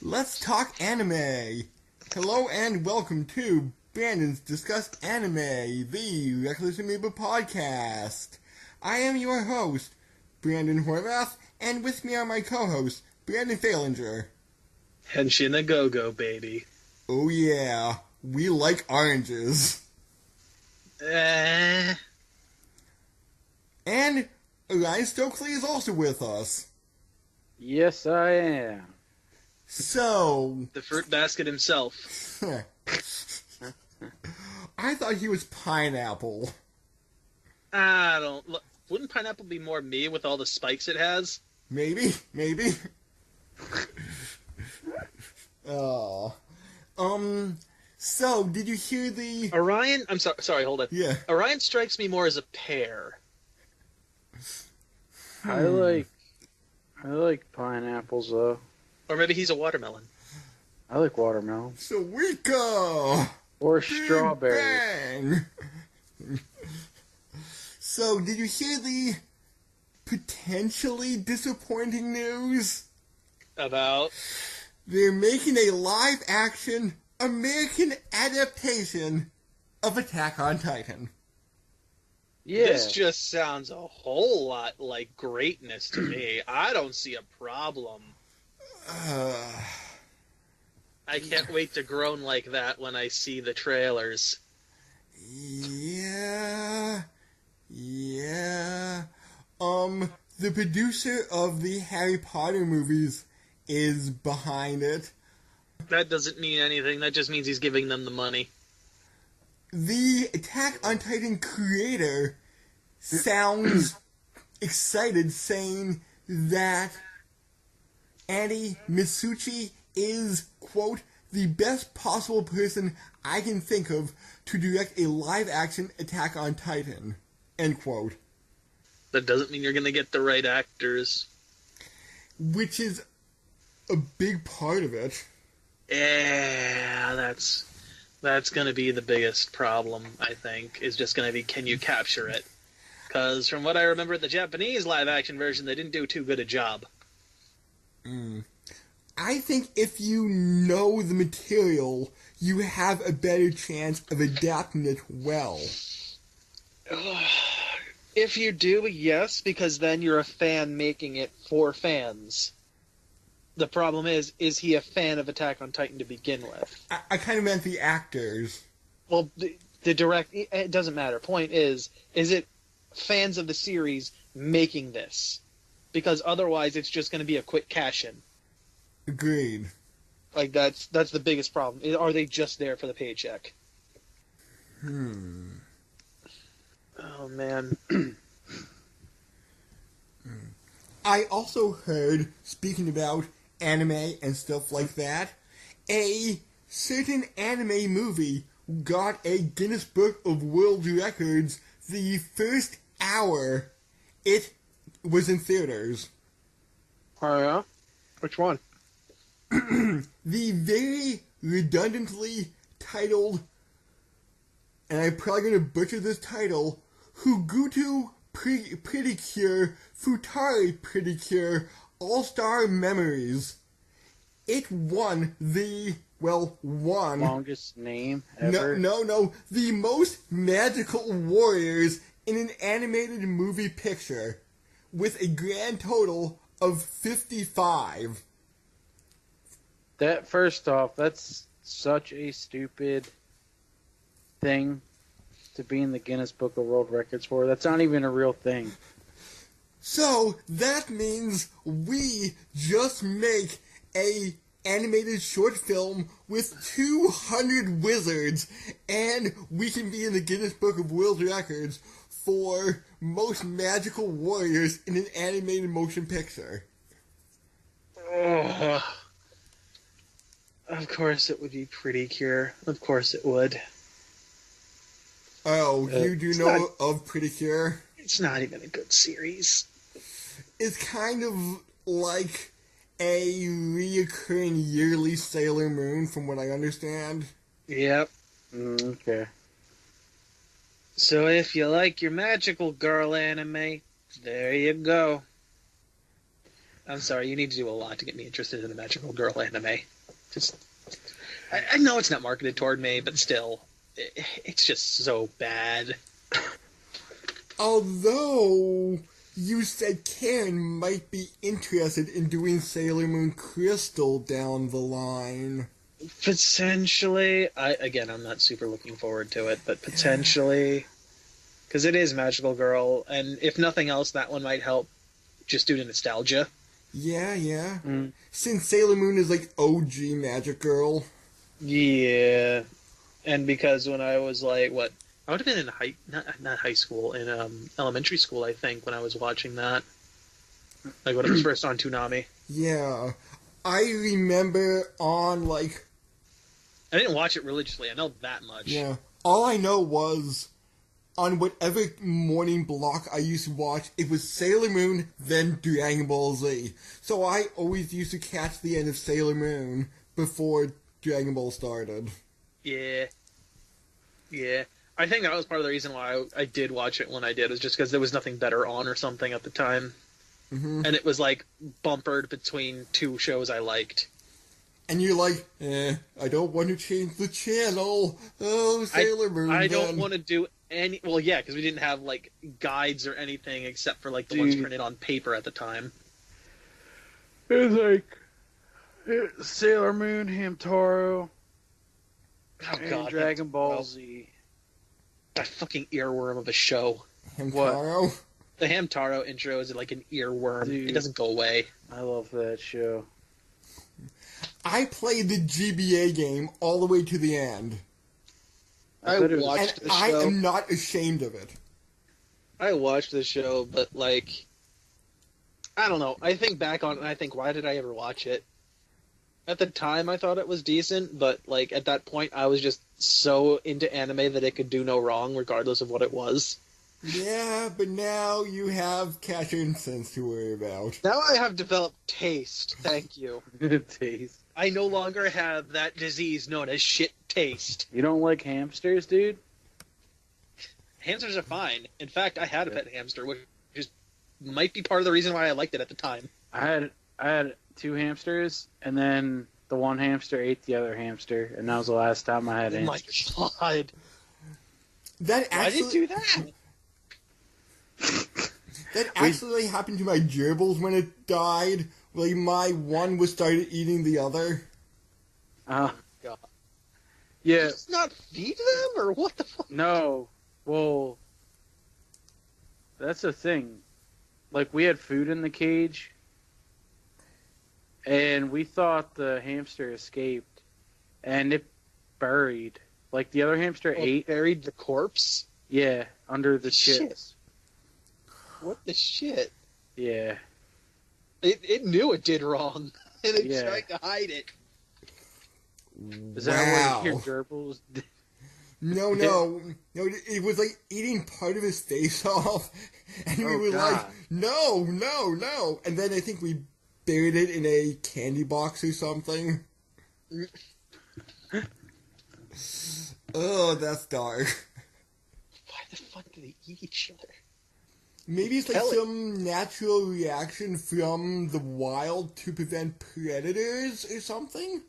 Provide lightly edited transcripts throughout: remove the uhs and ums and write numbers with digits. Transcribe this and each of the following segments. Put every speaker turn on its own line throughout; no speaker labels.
Let's talk anime. Hello and welcome to Brandon's Discuss Anime, the Reckless Amoeba podcast. I am your host, Brandon Horvath, and with me are my co-hosts, Brandon Falinger.
Henshin a go-go, baby.
Oh yeah, we like oranges. And Ryan Stokely is also with us.
Yes, I am.
So...
the fruit basket himself.
I thought he was pineapple.
I don't... Look, wouldn't pineapple be more me with all the spikes it has?
Maybe. Oh. So, did you hear the...
Orion... I'm sorry, hold on.
Yeah.
Orion strikes me more as a pear.
I like pineapples, though.
Or maybe he's a watermelon.
I like watermelon.
Sawika!
Or
Big
strawberry.
Bang! So, did you hear the potentially disappointing news?
About?
They're making a live-action American adaptation of Attack on Titan.
Yeah.
This just sounds a whole lot like greatness to me. I don't see a problem. I can't wait to groan like that when I see the trailers.
Yeah. The producer of the Harry Potter movies is behind it.
That doesn't mean anything. That just means he's giving them the money.
The Attack on Titan creator sounds excited, saying that Annie Misucci is, quote, the best possible person I can think of to direct a live-action Attack on Titan, end quote.
That doesn't mean you're going to get the right actors.
Which is a big part of it.
Yeah, that's going to be the biggest problem, I think, is just going to be, can you capture it? Because from what I remember, the Japanese live-action version, they didn't do too good a job.
I think if you know the material, you have a better chance of adapting it well.
If you do, yes, because then you're a fan making it for fans. The problem is he a fan of Attack on Titan to begin with?
I kind of meant the actors.
Well, the direct... It doesn't matter. Point is it fans of the series making this? Because otherwise it's just going to be a quick cash-in.
Agreed.
Like, that's the biggest problem. Are they just there for the paycheck? Oh, man.
I also heard, speaking about anime and stuff like that, a certain anime movie got a Guinness Book of World Records the first hour it was in theaters.
Oh, yeah? Which one?
The very redundantly titled, and I'm probably going to butcher this title, Hugutu Pretty-Cure Futari Pretty-Cure All-Star Memories. It won the,
longest name ever.
No, the most magical warriors in an animated movie picture, with a grand total of 55.
That, first off, that's such a stupid thing to be in the Guinness Book of World Records for. That's not even a real thing.
So, that means we just make a animated short film with 200 wizards, and we can be in the Guinness Book of World Records for most magical warriors in an animated motion picture.
Oh, of course it would be Pretty Cure. Of course it would.
Oh, you do know of Pretty Cure?
It's not even a good series.
It's kind of like a reoccurring yearly Sailor Moon, from what I understand.
Yep.
Okay.
So if you like your magical girl anime, there you go. I'm sorry, you need to do a lot to get me interested in the magical girl anime. Just, I know it's not marketed toward me, but still, it's just so bad.
Although you said Karen might be interested in doing Sailor Moon Crystal down the line.
Potentially, I'm not super looking forward to it, but potentially, because it is Magical Girl, and if nothing else, that one might help just due to nostalgia.
Yeah. Since Sailor Moon is like OG Magic Girl.
Yeah, and because when I was like, what? I would have been in not high school, in elementary school, I think, when I was watching that. Like when it was first on Toonami.
Yeah. I remember on like...
I didn't watch it religiously, I know that much.
Yeah. All I know was on whatever morning block I used to watch, it was Sailor Moon, then Dragon Ball Z. So I always used to catch the end of Sailor Moon before Dragon Ball started.
Yeah. I think that was part of the reason why I did watch it when I did, was just because there was nothing better on or something at the time.
Mm-hmm.
And it was like bumpered between two shows I liked.
And you're like, I don't want to change the channel. Oh, Sailor Moon.
I don't want to do any... Well, yeah, because we didn't have like guides or anything except for like the ones printed on paper at the time.
It was like Sailor Moon, Hamtaro, and Dragon Ball Z.
That fucking earworm of a show.
Hamtaro?
What?
The Hamtaro intro is like an earworm.
Dude,
it doesn't go away.
I love that show.
I played the GBA game all the way to the end.
I watched the show.
I am not ashamed of it.
I watched the show, but like, I don't know. I think back on it and I think, why did I ever watch it? At the time, I thought it was decent, but like at that point, I was just so into anime that it could do no wrong, regardless of what it was.
Yeah, but now you have cash incense to worry about.
Now I have developed taste. Thank you.
Taste.
I no longer have that disease known as shit taste.
You don't like hamsters, dude?
Hamsters are fine. In fact, I had a pet hamster, which just might be part of the reason why I liked it at the time.
I had 2 hamsters, and then the one hamster ate the other hamster, and that was the last time I had hamsters.
Oh my god.
That actually,
Why did you do that?
That actually happened to my gerbils when it died. Like, my one was started eating the other.
God.
Yeah.
Just not feed them, or what the fuck?
No. Well, that's the thing. Like, we had food in the cage, and we thought the hamster escaped, and it buried. Like, the other hamster ate.
Buried the corpse?
Yeah, under the chips.
What the shit?
Yeah.
It knew it did wrong, and it
Yeah.
tried to hide it.
Is that what your gerbils did?
No, it was like eating part of his face off, and we were
God.
like, no, and then I think we buried it in a candy box or something. Oh, that's dark.
Why the fuck do they eat each other?
Maybe it's like some natural reaction from the wild to prevent predators or something?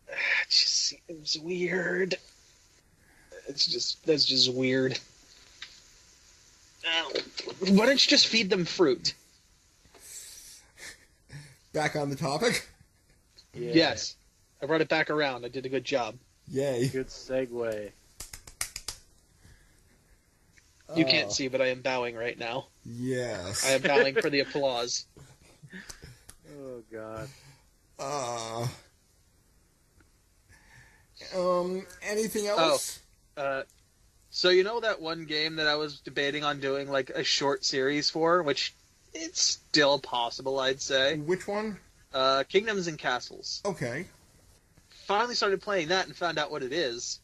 It just seems weird. That's just weird. Why don't you just feed them fruit?
Back on the topic?
Yeah.
Yes. I brought it back around. I did a good job.
Yay.
Good segue.
You can't see, but I am bowing right now.
Yes.
I am bowing for the applause.
Oh, God.
Anything else?
So you know that one game that I was debating on doing like a short series for, which it's still possible, I'd say.
Which one?
Kingdoms and Castles.
Okay.
Finally started playing that and found out what it is.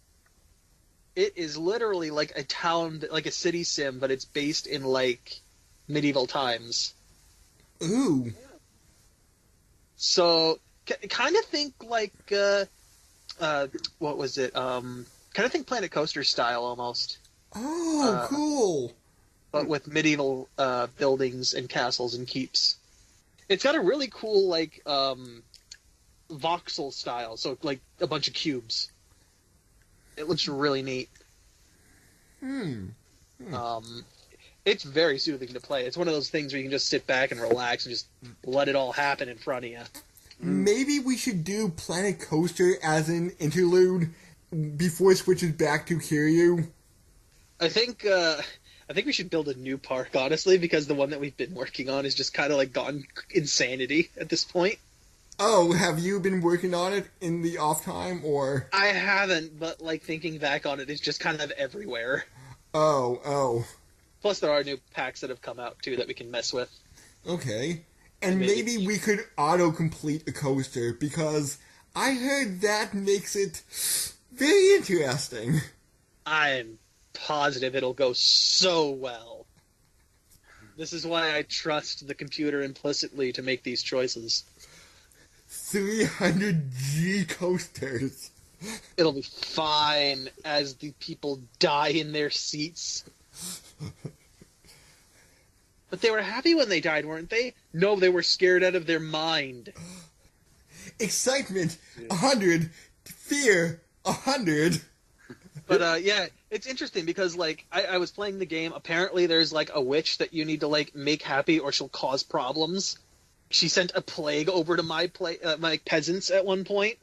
It is literally like a town, like a city sim, but it's based in like medieval times.
Ooh.
So kind of think like what was it? Kind of think Planet Coaster style almost.
Oh, cool.
But with medieval buildings and castles and keeps. It's got a really cool like voxel style, so like a bunch of cubes. It looks really neat. It's very soothing to play. It's one of those things where you can just sit back and relax and just let it all happen in front of you.
Maybe we should do Planet Coaster as an interlude before it switches back to Kiryu.
I think we should build a new park, honestly, because the one that we've been working on is just kind of like gone insanity at this point.
Oh, have you been working on it in the off time, or?
I haven't, but like thinking back on it, it's just kind of everywhere.
Oh.
Plus, there are new packs that have come out too that we can mess with.
Okay. And maybe we could auto-complete a coaster, because I heard that makes it very interesting.
I'm positive it'll go so well. This is why I trust the computer implicitly to make these choices.
300G coasters.
It'll be fine as the people die in their seats. But they were happy when they died, weren't they? No, they were scared out of their mind.
Excitement, 100. Fear, 100.
But, yeah, it's interesting because, like, I was playing the game. Apparently there's, like, a witch that you need to, like, make happy or she'll cause problems. She sent a plague over to my peasants at one point.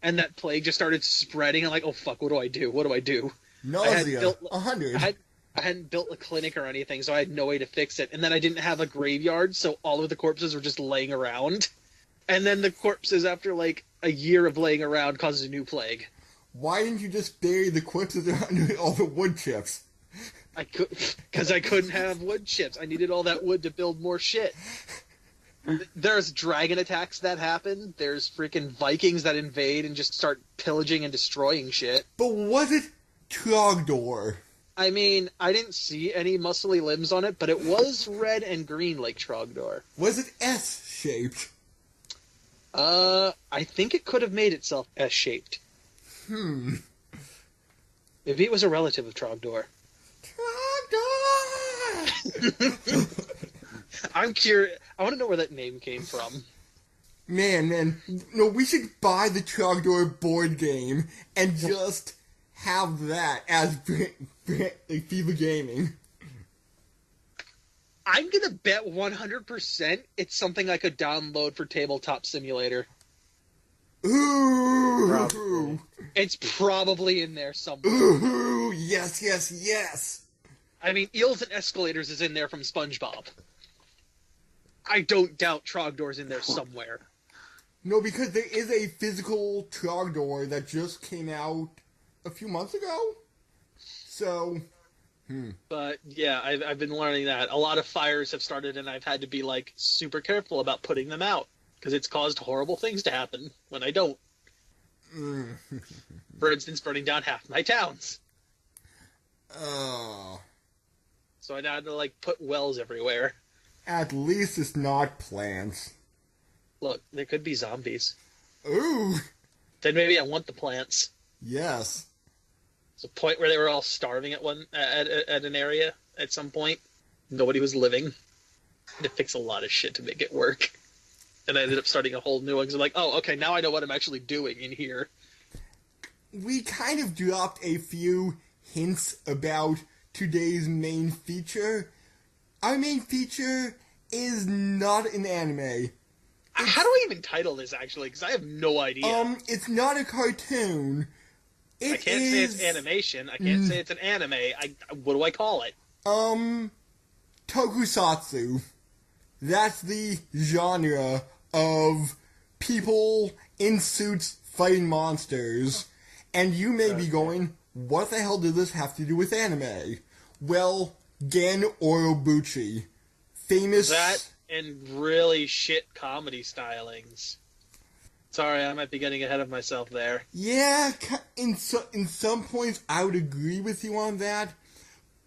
And that plague just started spreading. I'm like, oh, fuck, what do I do? What do I do?
Nausea, 100.
I hadn't built a clinic or anything, so I had no way to fix it. And then I didn't have a graveyard, so all of the corpses were just laying around. And then the corpses, after like a year of laying around, causes a new plague.
Why didn't you just bury the corpses under all the wood chips?
Because I couldn't have wood chips. I needed all that wood to build more shit. There's dragon attacks that happen. There's freaking Vikings that invade and just start pillaging and destroying shit.
But was it Trogdor?
I mean, I didn't see any muscly limbs on it, but it was red and green like Trogdor.
Was it S-shaped?
I think it could have made itself S-shaped. Maybe it was a relative of Trogdor.
Trogdor!
I'm curious. I want to know where that name came from.
Man. No, we should buy the Trogdor board game and just have that as like FIFA Gaming.
I'm gonna bet 100% it's something I could download for Tabletop Simulator.
Ooh!
Probably.
It's probably in there somewhere.
Ooh! Yes!
I mean, Eels and Escalators is in there from SpongeBob. I don't doubt Trogdor's in there somewhere.
No, because there is a physical Trogdor that just came out a few months ago. So,
But yeah, I've been learning that a lot of fires have started, and I've had to be like super careful about putting them out because it's caused horrible things to happen when I don't. For instance, burning down half my towns.
oh.
So I now had to like put wells everywhere.
At least it's not plants.
Look, there could be zombies.
Ooh!
Then maybe I want the plants.
Yes.
There's a point where they were all starving at an area at some point. Nobody was living. I had to fix a lot of shit to make it work. And I ended up starting a whole new one because I'm like, oh, okay, now I know what I'm actually doing in here.
We kind of dropped a few hints about today's main feature. Our main feature is not an anime.
How do I even title this, actually? Because I have no idea.
It's not a cartoon.
I can't say it's animation. I can't say it's an anime. What do I call it?
Tokusatsu. That's the genre of people in suits fighting monsters. And you may be going, what the hell did this have to do with anime? Well, Gen Orobuchi. Famous...
That and really shit comedy stylings. Sorry, I might be getting ahead of myself there.
Yeah, in some points I would agree with you on that.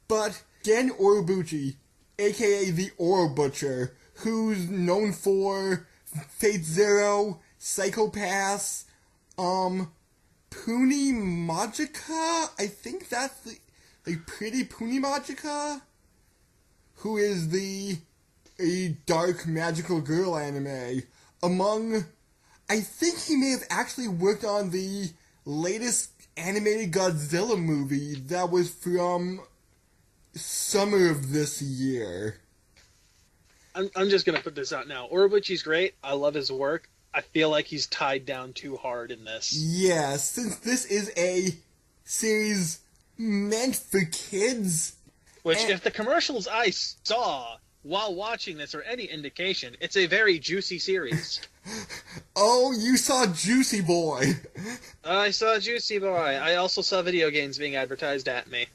But Gen Orobuchi, a.k.a. the Oro Butcher, who's known for Fate Zero, Psychopaths, Puni Magica? I think that's the Pretty Puni Magica? Who is a dark magical girl anime, among I think he may have actually worked on the latest animated Godzilla movie that was from summer of this year.
I'm just gonna put this out now. Orobuchi's great. I love his work. I feel like he's tied down too hard in this.
Yeah, since this is a series meant for kids.
Which, if the commercials I saw while watching this are any indication, it's a very juicy series.
Oh, you saw Juicy Boy.
I saw Juicy Boy. I also saw video games being advertised at me.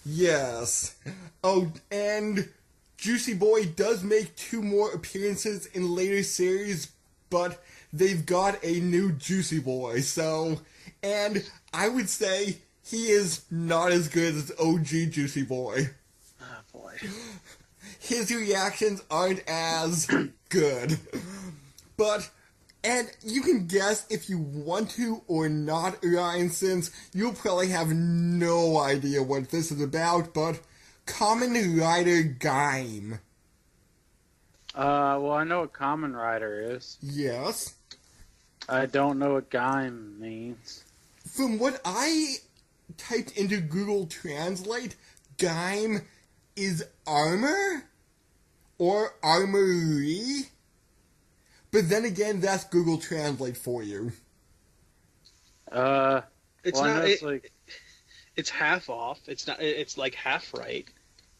Yes. Oh, and Juicy Boy does make 2 more appearances in later series, but they've got a new Juicy Boy, so... And I would say he is not as good as OG Juicy Boy.
Oh, boy.
His reactions aren't as good. But... And you can guess if you want to or not, Ryan, since you'll probably have no idea what this is about, but Kamen Rider Gaim.
Well, I know what Kamen Rider is.
Yes.
I don't know what Gaim means.
From what I typed into Google Translate, Gaim is armor? Or armory? But then again, that's Google Translate for you.
It's
well,
not.
Like,
it's half off. It's not. It's like half right.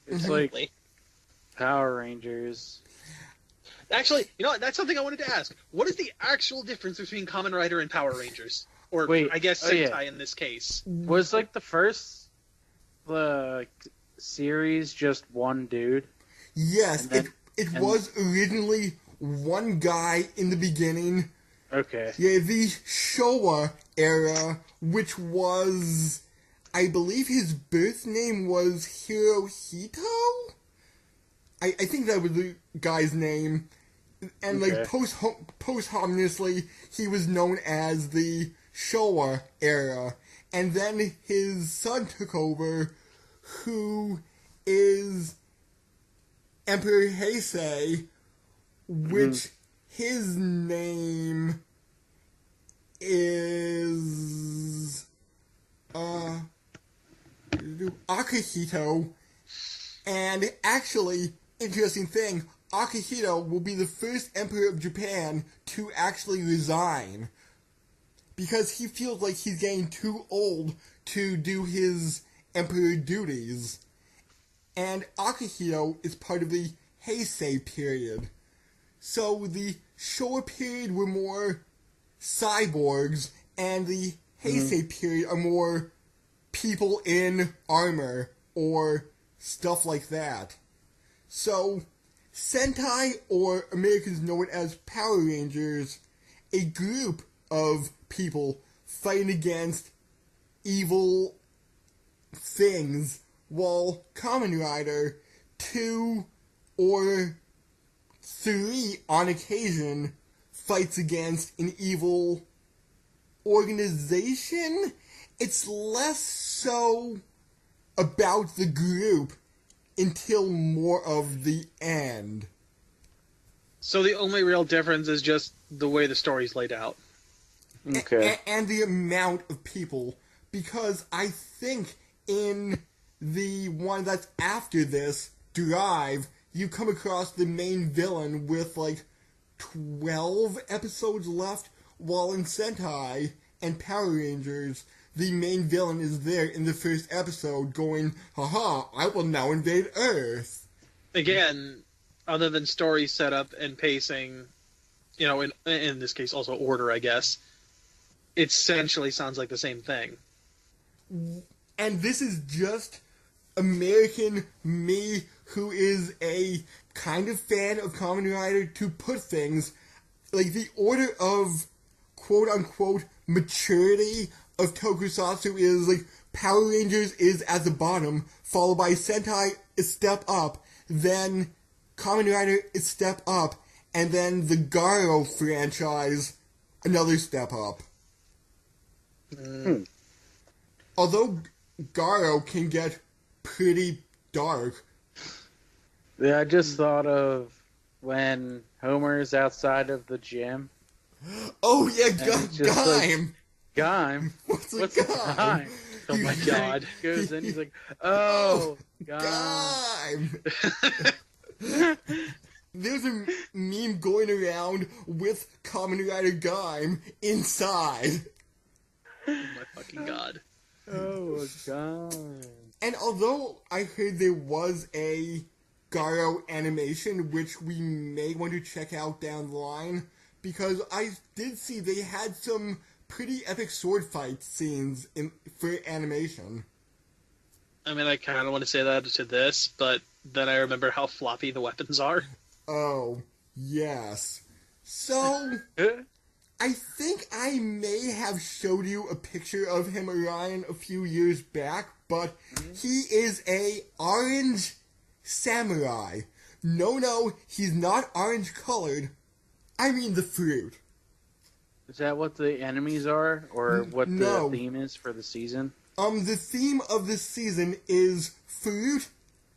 It's like Power Rangers.
Actually, you know what? That's something I wanted to ask. What is the actual difference between Kamen Rider and Power Rangers? Or
Wait,
I guess Sentai in this case.
Was like the first series just one dude?
Yes,
then,
it was originally one guy in the beginning.
Okay.
Yeah, the Showa era, which was, I believe his birth name was Hirohito? I think that was the guy's name. And
okay.
like posthumously, he was known as the Showa era. And then his son took over, who is Emperor Heisei, which his name is Akihito. And actually, interesting thing, Akihito will be the first emperor of Japan to actually resign, because he feels like he's getting too old to do his emperor duties. And Akihito is part of the Heisei period. So the Showa period were more cyborgs, and the Heisei period are more people in armor, or stuff like that. So, Sentai, or Americans know it as Power Rangers, a group of people fighting against evil things, while Kamen Rider, 2 or 3 on occasion, fights against an evil organization. It's less so about the group until more of the end.
So the only real difference is just the way the story's laid out.
Okay.
And the amount of people, because I think in the one that's after this, Drive, you come across the main villain with like 12 episodes left, while in Sentai and Power Rangers, the main villain is there in the first episode going, haha, I will now invade Earth.
Again, other than story setup and pacing, you know, in this case also order, I guess, it essentially sounds like the same thing.
And this is just American me, who is a kind of fan of Kamen Rider, to put things, like the order of quote-unquote maturity of Tokusatsu is like Power Rangers is at the bottom, followed by Sentai is step up, then Kamen Rider is step up, and then the Garo franchise, another step up. Although Garo can get pretty dark.
Yeah, I just thought of when Homer's outside of the gym
Oh yeah,
And it's just like,
Gaim.
Gaim?
What's a
What's a
Gaim?
Gaim?
Oh my god.
He goes in, he's like, oh, Gaim.
Gaim. There's a meme going around with Kamen Rider Gaim inside.
Oh my fucking god.
Oh, Gaim.
And although I heard there was a Garo animation, which we may want to check out down the line, because I did see they had some pretty epic sword fight scenes for animation.
I mean, I kind of want to say that to this, but then I remember how floppy the weapons are.
Oh, yes. So, I think I may have showed you a picture of him, Orion, a few years back, but he is a orange samurai. No, he's not orange colored. I mean the fruit.
Is that what the enemies are, or what
No.
the theme is for the season?
The theme of this season is fruit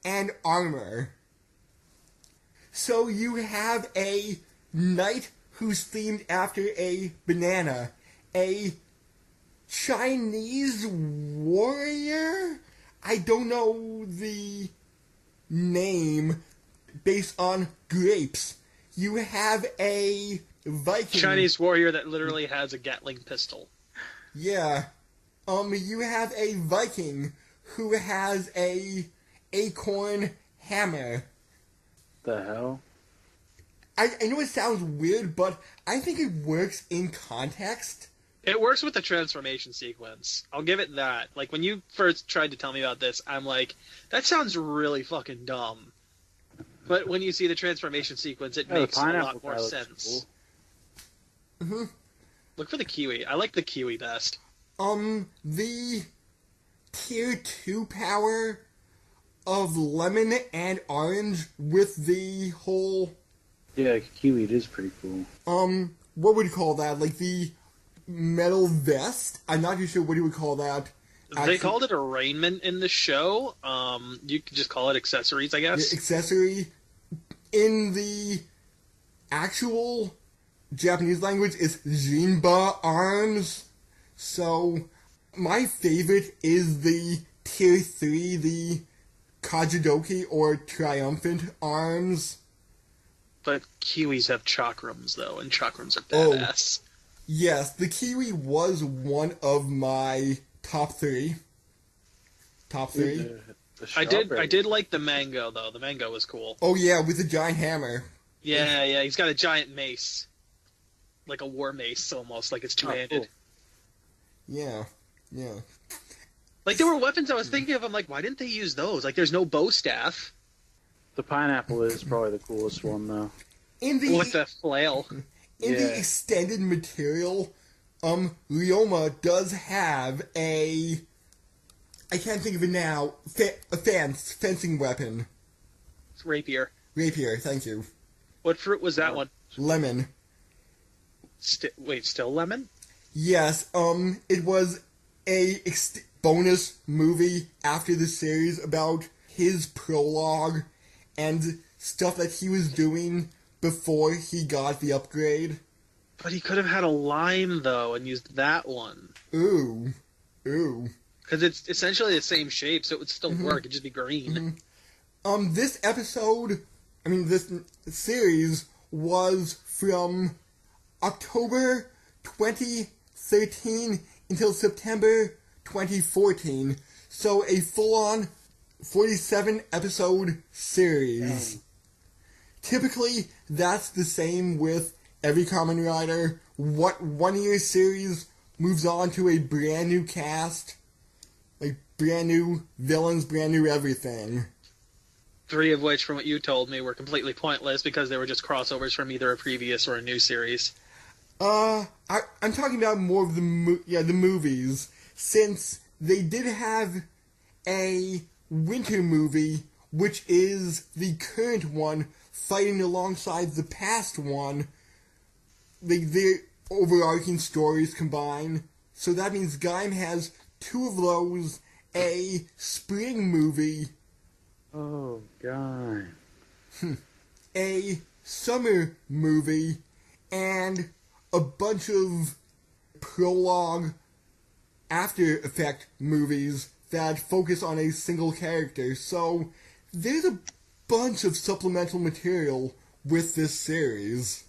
and armor. So you have a knight who's themed after a banana, a Chinese warrior? I don't know the name, based on grapes. You have a Viking.
Chinese warrior that literally has a Gatling pistol.
Yeah. You have a Viking who has a acorn hammer.
The hell?
I know it sounds weird, but I think it works in context.
It works with the transformation sequence. I'll give it that. Like, when you first tried to tell me about this, I'm like, that sounds really fucking dumb. But when you see the transformation sequence, it makes a lot more sense.
Cool.
Mm-hmm.
Look for the kiwi. I like the kiwi best.
The tier 2 power of lemon and orange with the whole...
Yeah, kiwi, it is pretty cool.
What would you call that? Like the metal vest? I'm not too sure what you would call that.
They called it arraignment in the show. You could just call it accessories, I guess.
The accessory in the actual Japanese language is Jinba arms. So, my favorite is the tier 3, the Kajidoki or triumphant arms.
But kiwis have chakrams, though, and chakrams are badass.
Yes, the kiwi was one of my top 3. Top 3.
I did like the mango, though. The mango was cool.
Oh yeah, with the giant hammer.
Yeah, he's got a giant mace. Like a war mace, almost, like it's two-handed.
cool.
Yeah.
Like, there were weapons I was thinking of, I'm like, why didn't they use those? Like, there's no bow staff.
The pineapple is probably the coolest one, though.
With the flail.
In the
Yeah.
extended material, Ryoma does have a... I can't think of it now. A fencing weapon.
It's rapier.
Rapier, thank you.
What fruit was that one?
Lemon.
Wait, still lemon?
Yes, it was a bonus movie after the series about his prologue and stuff that he was doing before he got the upgrade.
But he could have had a lime, though, and used that one.
Ooh.
Because it's essentially the same shape, so it would still work. It'd just be green.
This this series was from October 2013 until September 2014. So a full-on 47-episode series.
Dang.
Typically, that's the same with every Kamen Rider. What one-year series moves on to a brand new cast, like brand new villains, brand new everything.
3 of which, from what you told me, were completely pointless because they were just crossovers from either a previous or a new series.
I'm talking about more of the movies, since they did have a winter movie, which is the current one, fighting alongside the past one. Their overarching stories combine. So that means Gaim has 2 of those, a spring movie,
Oh, God.
a summer movie, and a bunch of prologue After Effect movies that focus on a single character, so there's a bunch of supplemental material with this series.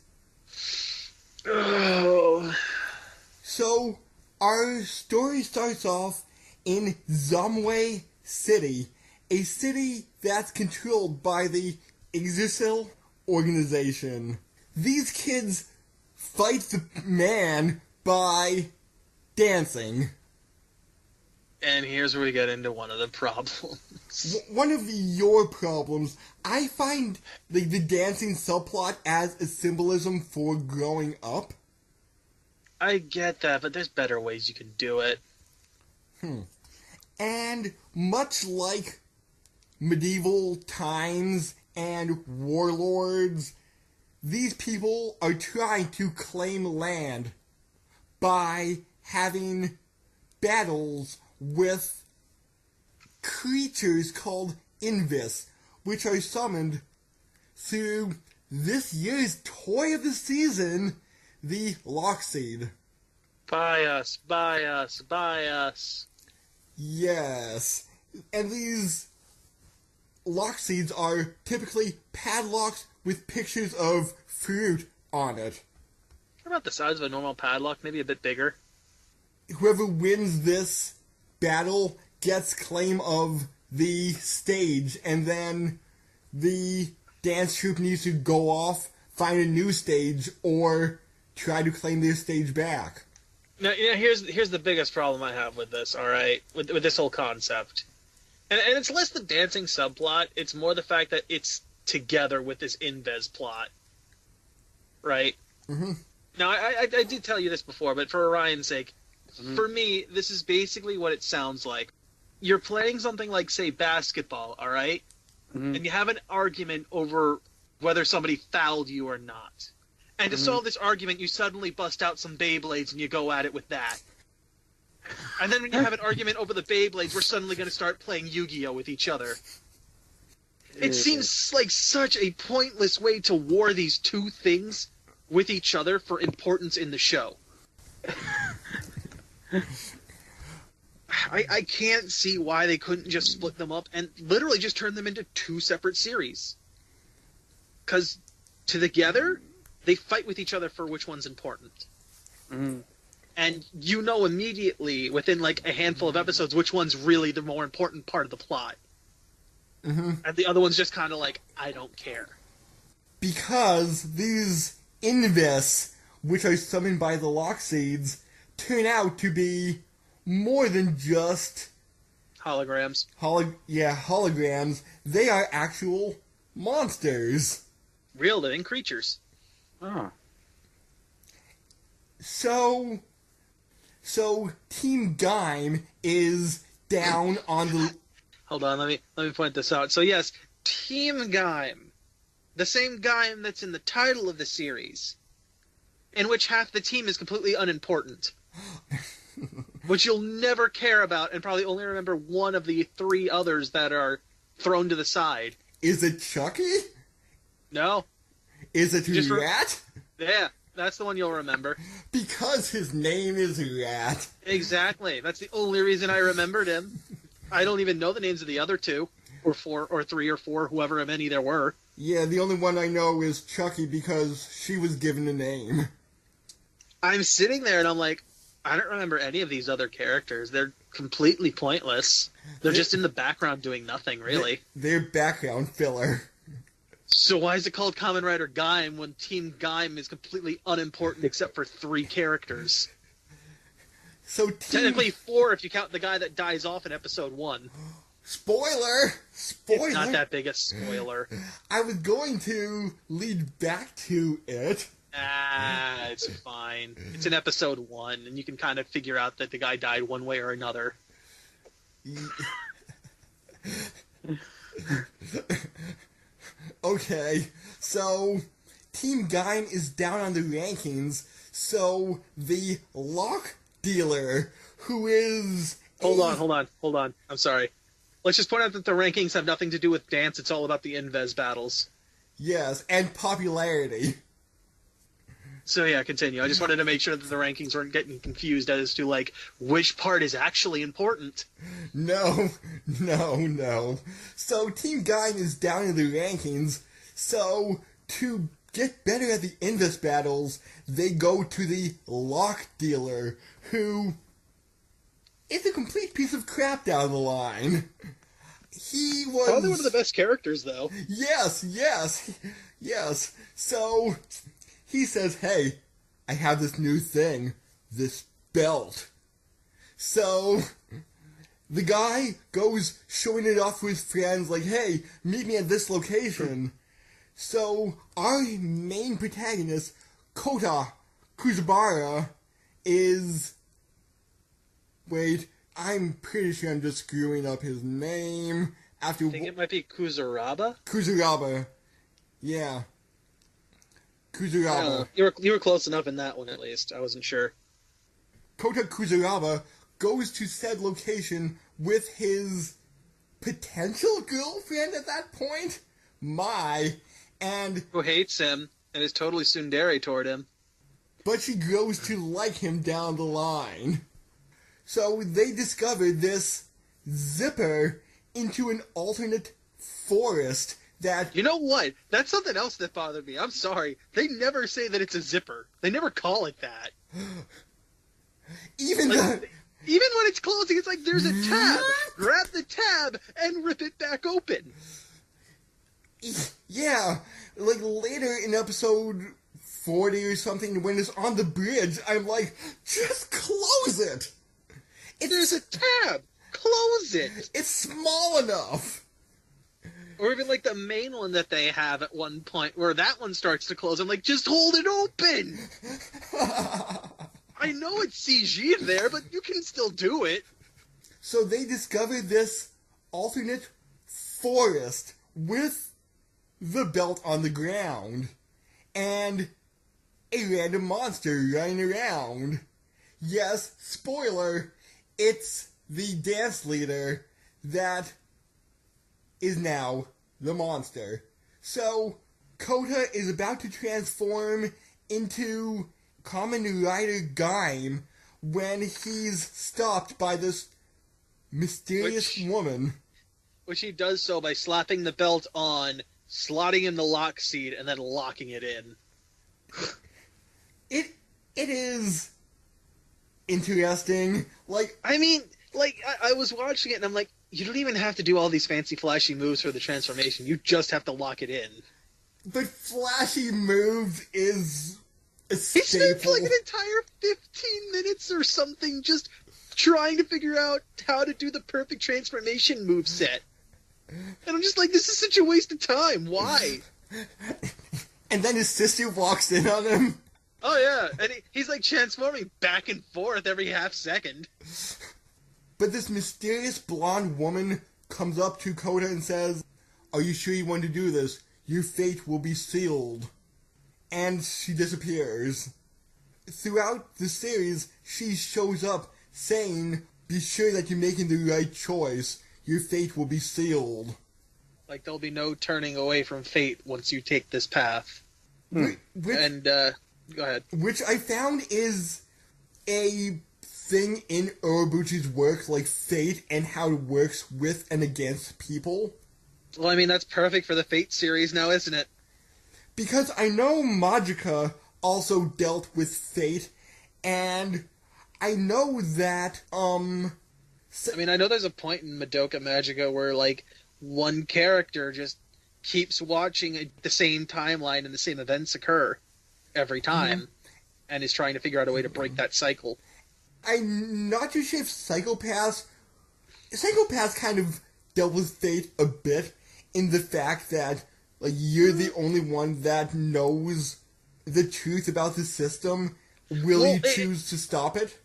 Oh.
So, our story starts off in Zomway City, a city that's controlled by the Yggdrasil organization. These kids fight the man by dancing.
And here's where we get into one of the problems.
One of your problems, I find the dancing subplot as a symbolism for growing up.
I get that, but there's better ways you can do it.
And much like medieval times and warlords, these people are trying to claim land by having battles with creatures called Invis, which are summoned through this year's toy of the season, the Lockseed.
Buy us, buy us, buy us.
Yes. And these Lockseeds are typically padlocks with pictures of fruit on it.
What about the size of a normal padlock? Maybe a bit bigger.
Whoever wins this battle gets claim of the stage, and then the dance troupe needs to go off, find a new stage, or try to claim their stage back.
Now, here's the biggest problem I have with this, alright? With this whole concept. And it's less the dancing subplot, it's more the fact that it's together with this Inves plot. Right?
Mm-hmm.
Now, I did tell you this before, but for Orion's sake, for me, this is basically what it sounds like. You're playing something like, say, basketball, alright?
Mm-hmm.
And you have an argument over whether somebody fouled you or not. And to solve this argument, you suddenly bust out some Beyblades and you go at it with that. And then when you have an argument over the Beyblades, we're suddenly going to start playing Yu-Gi-Oh! With each other. It seems like such a pointless way to war these two things with each other for importance in the show. I can't see why they couldn't just split them up and literally just turn them into two separate series. Because together, they fight with each other for which one's important.
Mm-hmm.
And you know immediately, within like a handful of episodes, which one's really the more important part of the plot.
Mm-hmm.
And the other one's just kind of like, I don't care.
Because these Invis, which are summoned by the Lockseeds, turn out to be more than just
Holograms.
Holograms. They are actual monsters.
Real living creatures.
Oh.
So Team Gaim is down on the...
Hold on, let me point this out. So yes, Team Gaim. The same Gaim that's in the title of the series. In which half the team is completely unimportant. Which you'll never care about and probably only remember one of the three others that are thrown to the side.
Is it Chucky?
No.
Is it Rat?
Yeah, that's the one you'll remember.
Because his name is Rat.
Exactly. That's the only reason I remembered him. I don't even know the names of the other two, or four, or three, or four, whoever many there were.
Yeah, the only one I know is Chucky because she was given a name.
I'm sitting there and I'm like, I don't remember any of these other characters. They're completely pointless. They're just in the background doing nothing, really.
They're background filler.
So why is it called Kamen Rider Gaim when Team Gaim is completely unimportant except for three characters?
So
Technically four if you count the guy that dies off in episode 1.
Spoiler!
It's not that big a spoiler.
I was going to lead back to it.
Ah, it's fine. It's in episode 1, and you can kind of figure out that the guy died one way or another.
Okay, so Team Gaim is down on the rankings, so the lock dealer, who is...
Hold on. I'm sorry. Let's just point out that the rankings have nothing to do with dance. It's all about the Inves battles.
Yes, and popularity.
So yeah, continue. I just wanted to make sure that the rankings weren't getting confused as to like which part is actually important.
No. So Team Gaim is down in the rankings. So to get better at the Invis battles, they go to the Lock Dealer, who is a complete piece of crap down the line. He was
probably one of the best characters, though.
Yes. So he says, "Hey, I have this new thing, this belt." So the guy goes showing it off to his friends, like, "Hey, meet me at this location." So our main protagonist, Kota Kuzabara, is... Wait, I'm pretty sure I'm just screwing up his name.
I think it might be Kuzuraba?
Kuzuraba. Yeah. Kuzuraba.
You were close enough in that one, at least. I wasn't sure.
Kota Kuzuraba goes to said location with his potential girlfriend at that point. And
who hates him and is totally tsundere toward him.
But she grows to like him down the line. So they discovered this zipper into an alternate forest that...
You know what? That's something else that bothered me. I'm sorry. They never say that it's a zipper. They never call it that.
Even
when it's closing, it's like there's a tab. Grab the tab and rip it back open.
Yeah, like later in episode 40 or something, when it's on the bridge, I'm like, just close it!
There's a tab! Close it!
It's small enough!
Or even like the main one that they have at one point, where that one starts to close, I'm like, just hold it open! I know it's CG there, but you can still do it.
So they discovered this alternate forest with the belt on the ground, and a random monster running around. Yes, spoiler, it's the dance leader that is now the monster. So, Kota is about to transform into Kamen Rider Gaim when he's stopped by this mysterious woman.
Which he does so by slapping the belt on, slotting in the lock seat, and then locking it in.
It is interesting.
I was watching it and I'm like, you don't even have to do all these fancy flashy moves for the transformation. You just have to lock it in.
But flashy moves is a
He spent like an entire 15 minutes or something just trying to figure out how to do the perfect transformation moveset. And I'm just like, this is such a waste of time. Why?
And then his sister walks in on him.
Oh yeah, and he's like transforming back and forth every half second.
But this mysterious blonde woman comes up to Kota and says, "Are you sure you want to do this? Your fate will be sealed." And she disappears. Throughout the series, she shows up saying, "Be sure that you're making the right choice. Your fate will be sealed."
Like, there'll be no turning away from fate once you take this path. Go ahead.
Which I found is a thing in Urobuchi's work, like fate and how it works with and against people.
Well, I mean, that's perfect for the Fate series now, isn't it?
Because I know Magica also dealt with fate, and I know that,
I mean, I know there's a point in Madoka Magica where, like, one character just keeps watching the same timeline and the same events occur every time, and is trying to figure out a way to break that cycle.
I'm not too sure if Psychopaths kind of dealt with fate a bit, in the fact that, like, you're the only one that knows the truth about the system. Will you choose to stop it?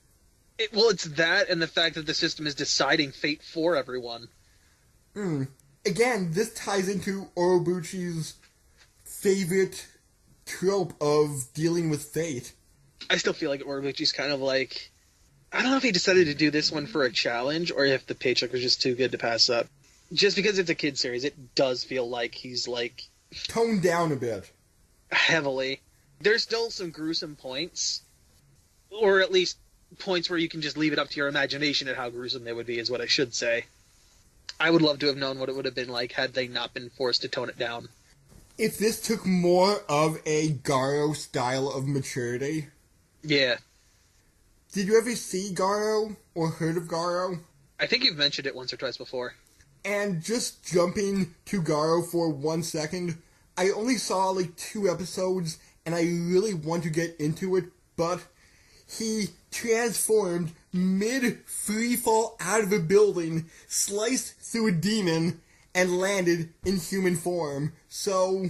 It's that and the fact that the system is deciding fate for everyone.
Again, this ties into Urobuchi's favorite trope of dealing with fate.
I still feel like Urobuchi's kind of like... I don't know if he decided to do this one for a challenge, or if the paycheck was just too good to pass up. Just because it's a kid series, it does feel like he's, like...
toned down a bit.
Heavily. There's still some gruesome points, or at least points where you can just leave it up to your imagination at how gruesome they would be, is what I should say. I would love to have known what it would have been like had they not been forced to tone it down.
If this took more of a Garo style of maturity.
Yeah.
Did you ever see Garo or heard of Garo?
I think you've mentioned it once or twice before.
And just jumping to Garo for 1 second, I only saw like 2 episodes, and I really want to get into it, but he transformed mid-freefall out of a building, sliced through a demon, and landed in human form. So,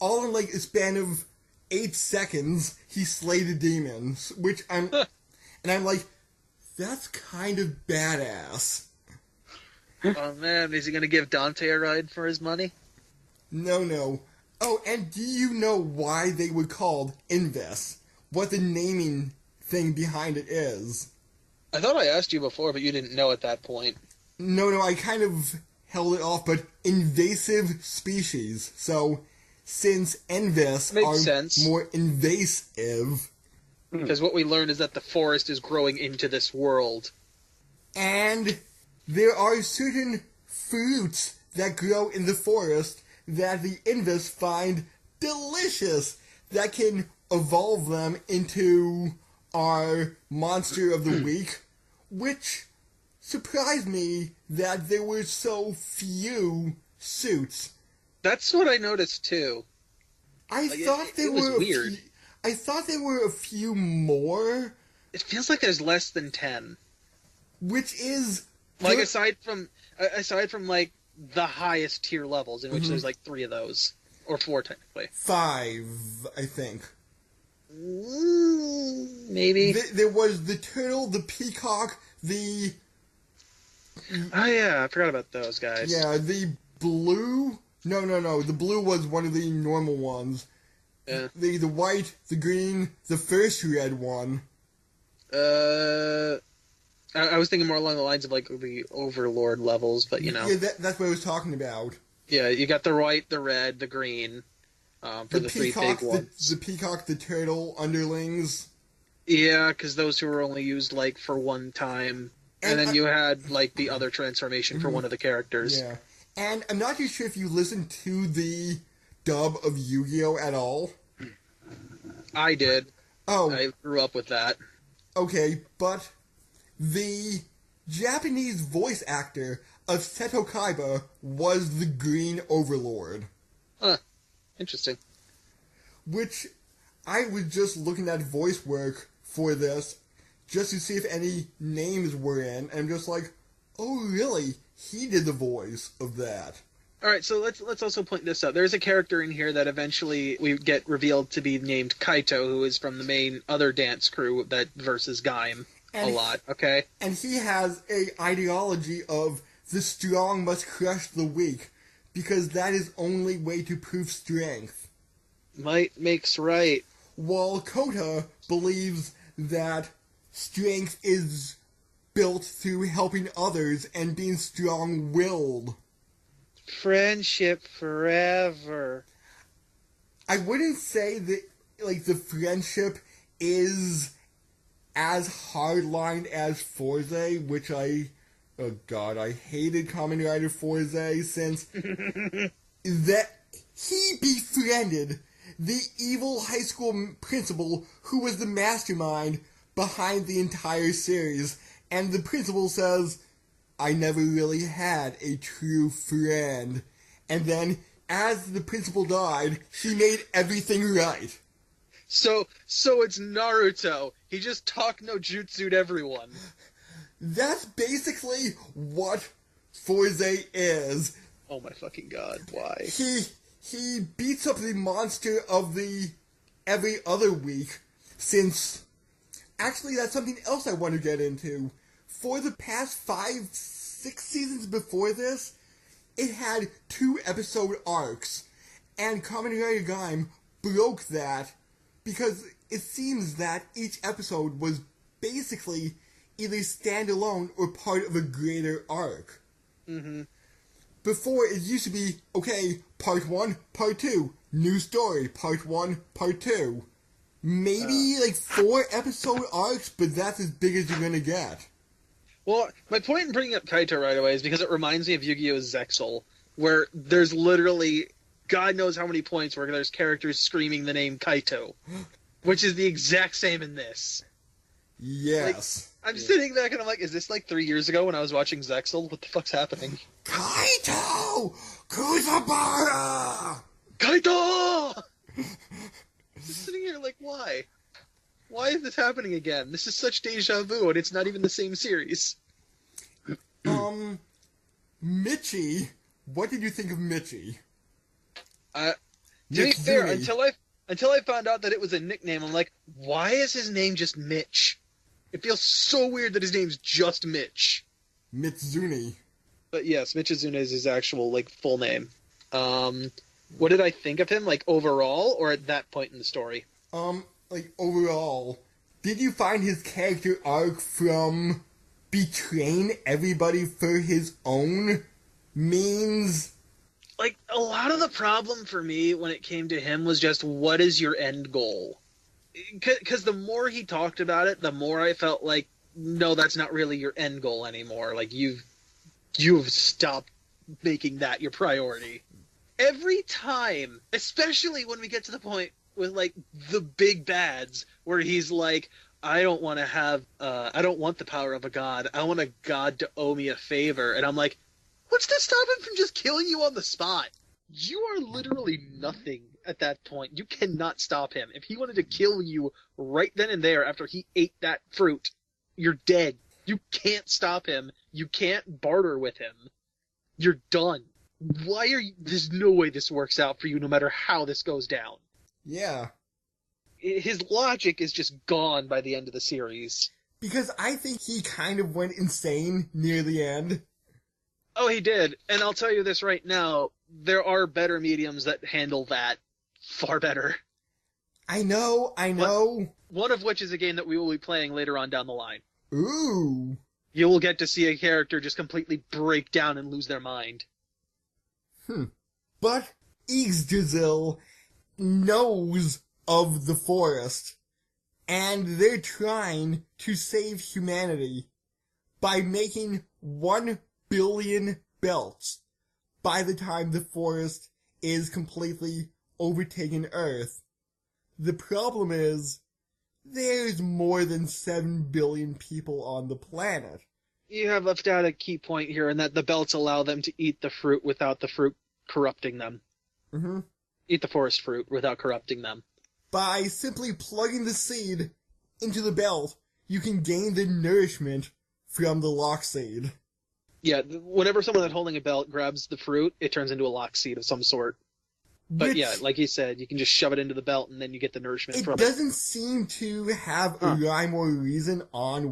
all in like a span of 8 seconds, he slayed a demon, which I'm... And I'm like, that's kind of badass.
Oh man, is he gonna give Dante a ride for his money?
No. Oh, and do you know why they were called Inves? What the naming thing behind it is?
I thought I asked you before, but you didn't know at that point.
No, I kind of held it off, but invasive species. So, since Inves are
sense.
more invasive...
Because what we learned is that the forest is growing into this world.
And there are certain fruits that grow in the forest that the Invis find delicious, that can evolve them into our monster of the week, which surprised me that there were so few suits.
That's what I noticed too.
I thought there were a few more.
It feels like there's less than 10.
Which is
like aside from like the highest tier levels, in which there's like 3 of those, or 4 technically.
5, I think.
Maybe.
There was the turtle, the peacock, the...
Oh yeah, I forgot about those guys.
Yeah, the blue... No. The blue was one of the normal ones.
Yeah.
The white, the green, the first red one.
I was thinking more along the lines of like the Overlord levels, but you know.
Yeah, that's what I was talking about.
Yeah, you got the white, the red, the green, for the 3 big ones.
The peacock, the turtle, underlings.
Yeah, because those two were only used like for one time, and then you had like the other transformation for one of the characters.
Yeah, and I'm not too sure if you listened to the dub of Yu-Gi-Oh at all.
I did.
Oh,
I grew up with that.
Okay, but the Japanese voice actor of Seto Kaiba was the Green Overlord.
Huh. Interesting.
Which, I was just looking at voice work for this, just to see if any names were in, and I'm just like, oh really? He did the voice of that.
Alright, so let's also point this out. There's a character in here that eventually we get revealed to be named Kaito, who is from the main other dance crew that versus Gaim a lot, okay?
And he has a ideology of the strong must crush the weak, because that is only way to prove strength.
Might makes right.
While Kota believes that strength is built through helping others and being strong-willed.
Friendship forever.
I wouldn't say that, like, the friendship is as hardlined as Forze, which I hated Kamen Rider Forze since that he befriended the evil high school principal who was the mastermind behind the entire series, and the principal says, I never really had a true friend. And then, as the principal died, he made everything right.
So it's Naruto. He just talk no jutsu'd everyone.
That's basically what Forze is.
Oh my fucking god, why?
He beats up the monster of the every other week, since... Actually, that's something else I want to get into. For the past 5-6 seasons before this, it had 2-episode arcs, and Kamen Rider Gaim broke that because it seems that each episode was basically either standalone or part of a greater arc.
Mm-hmm.
Before, it used to be, okay, part 1, part 2, new story, part 1, part 2. maybe like 4 episode arcs, but that's as big as you're gonna get.
Well, my point in bringing up Kaito right away is because it reminds me of Yu-Gi-Oh! Zexal, where there's literally God knows how many points where there's characters screaming the name Kaito, which is the exact same in this.
Yes.
Like, I'm sitting back and I'm like, is this like 3 years ago when I was watching Zexal? What the fuck's happening?
Kaito! Kusabara!
Kaito! Just sitting here like, why? Why is this happening again? This is such deja vu, and it's not even the same series.
Michi, what did you think of Michi?
To be fair, until I found out that it was a nickname, I'm like, why is his name just Mitch? It feels so weird that his name's just Mitch.
Mitsuni.
But yes, Michizune is his actual, like, full name. What did I think of him, like, overall, or at that point in the story?
Like, overall, did you find his character arc from betraying everybody for his own means?
Like, a lot of the problem for me when it came to him was just, what is your end goal? Because the more he talked about it, the more I felt like, no, that's not really your end goal anymore. Like, you've stopped making that your priority. Every time, especially when we get to the point with, like, the big bads, where he's like, I don't want the power of a god. I want a god to owe me a favor. And I'm like, what's to stop him from just killing you on the spot? You are literally nothing at that point. You cannot stop him. If he wanted to kill you right then and there after he ate that fruit, you're dead. You can't stop him. You can't barter with him. You're done. Why are you... There's no way this works out for you no matter how this goes down.
Yeah.
His logic is just gone by the end of the series.
Because I think he kind of went insane near the end.
Oh, he did. And I'll tell you this right now, there are better mediums that handle that far better.
I know.
One of which is a game that we will be playing later on down the line.
Ooh.
You will get to see a character just completely break down and lose their mind.
But Yggdrasil knows of the forest, and they're trying to save humanity by making 1 billion belts by the time the forest is completely overtaken Earth. The problem is, there's more than 7 billion people on the planet.
You have left out a key point here in that the belts allow them to eat the fruit without the fruit corrupting them.
Mm-hmm.
Eat the forest fruit without corrupting them.
By simply plugging the seed into the belt, you can gain the nourishment from the lock seed.
Yeah, whenever someone that's holding a belt grabs the fruit, it turns into a lock seed of some sort. But yeah, like you said, you can just shove it into the belt and then you get the nourishment from it.
It doesn't seem to have a rhyme or reason on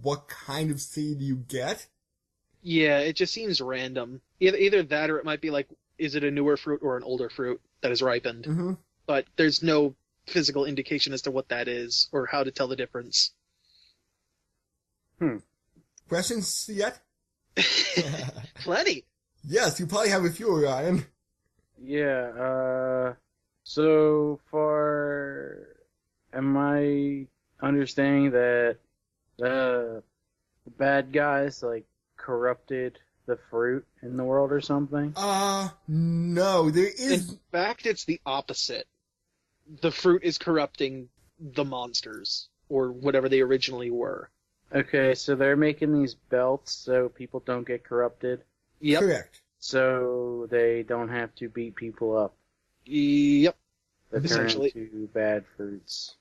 what kind of seed you get.
Yeah, it just seems random. Either that or it might be like, is it a newer fruit or an older fruit that is ripened?
Mm-hmm.
But there's no physical indication as to what that is or how to tell the difference.
Questions yet?
Plenty.
Yes, you probably have a few, Ryan.
Yeah, so far, am I understanding that the bad guys, like, corrupted the fruit in the world or something?
No, there is...
In fact, it's the opposite. The fruit is corrupting the monsters, or whatever they originally were.
Okay, so they're making these belts so people don't get corrupted?
Yep.
Correct.
So they don't have to beat people up.
Yep.
That turn
Essentially.
into bad fruits.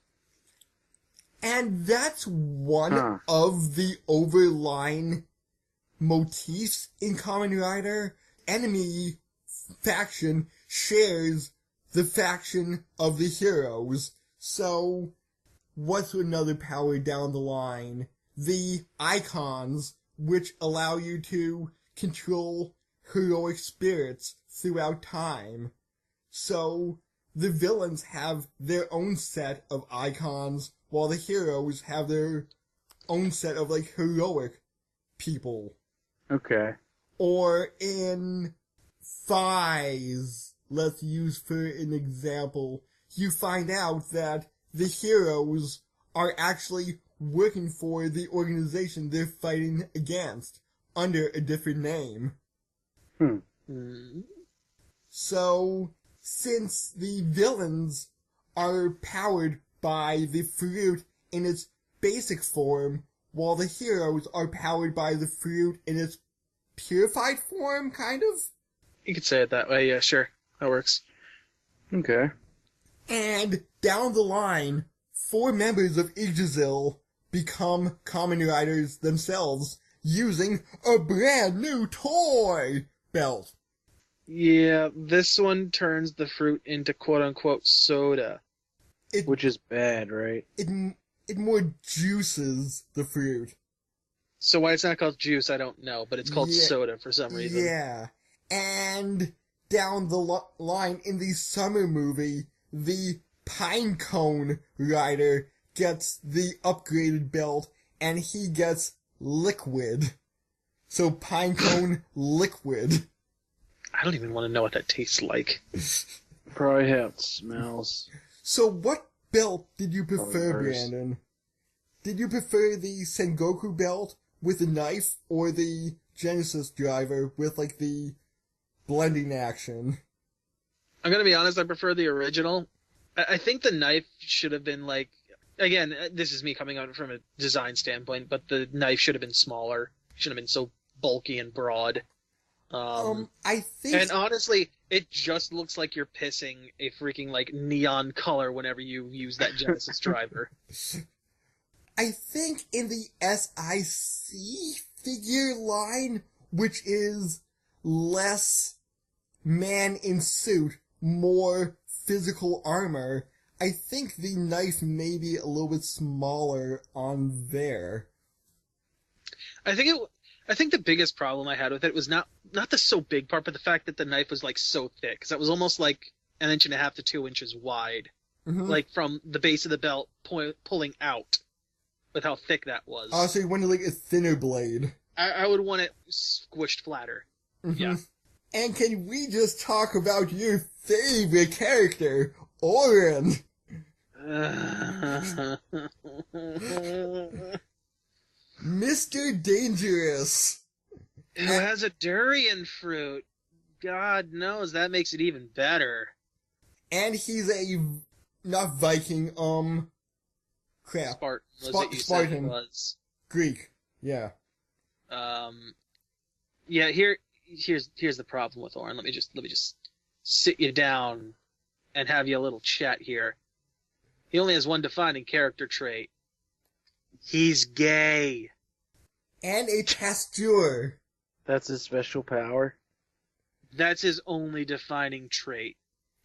And that's one of the overlying motifs in Kamen Rider. Enemy faction shares the faction of the heroes. So, what's another power down the line? The icons, which allow you to control heroic spirits throughout time. So, the villains have their own set of icons, while the heroes have their own set of, like, heroic people.
Okay.
Or in Fies, let's use for an example, you find out that the heroes are actually working for the organization they're fighting against under a different name. So, since the villains are powered by the fruit in its basic form, while the heroes are powered by the fruit in its purified form, kind of?
You could say it that way, yeah, sure. That works.
Okay.
And down the line, 4 members of Yggdrasil become Kamen Riders themselves, using a brand new toy belt.
Yeah, this one turns the fruit into quote-unquote soda.
Which is bad, right?
It more juices the fruit.
So why it's not called juice, I don't know, but it's called soda for some reason.
Yeah. And down the line in the summer movie, the Pinecone Rider gets the upgraded belt, and he gets liquid. So Pinecone Liquid.
I don't even want to know what that tastes like.
Probably how it smells.
So what belt did you prefer,
Probably worse.
Brandon? Did you prefer the Sengoku belt with the knife, or the Genesis driver with, like, the blending action?
I'm gonna be honest, I prefer the original. I think the knife should have been like, again, this is me coming out from a design standpoint, but the knife should have been smaller. It shouldn't have been so bulky and broad.
I think...
And honestly, it just looks like you're pissing a freaking, like, neon color whenever you use that Genesis driver.
I think in the SIC figure line, which is less man in suit, more physical armor, I think the knife may be a little bit smaller on there.
I think the biggest problem I had with it was not the so big part, but the fact that the knife was, like, so thick. Because it was almost like 1.5 to 2 inches wide.
Mm-hmm.
Like, from the base of the belt pulling out with how thick that was.
Oh, so you wanted, like, a thinner blade.
I would want it squished flatter.
Mm-hmm.
Yeah.
And can we just talk about your favorite character, Oren? Mr. Dangerous.
Who has a durian fruit. God knows, that makes it even better.
And he's a, not Viking, crap.
Spartan was it you said it was.
Greek, yeah.
Yeah, here's the problem with Oren. Let me just sit you down and have you a little chat here. He only has one defining character trait. He's gay.
And a pasteur.
That's his special power?
That's his only defining trait,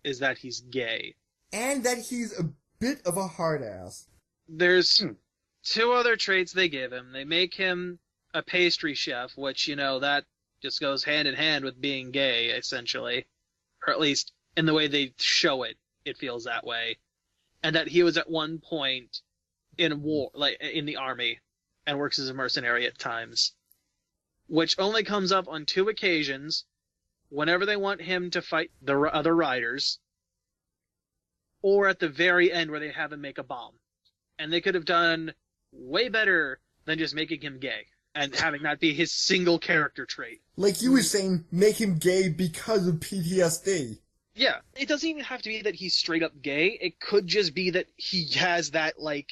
is that he's gay.
And that he's a bit of a hard ass.
There's 2 other traits they give him. They make him a pastry chef, which, that just goes hand in hand with being gay, essentially. Or at least, in the way they show it, it feels that way. And that he was at one point in war, like in the army, and works as a mercenary at times. Which only comes up on 2 occasions, whenever they want him to fight the other riders, or at the very end where they have him make a bomb. And they could have done way better than just making him gay, and having that be his single character trait.
Like you were saying, make him gay because of PTSD.
Yeah, it doesn't even have to be that he's straight up gay. It could just be that he has that, like,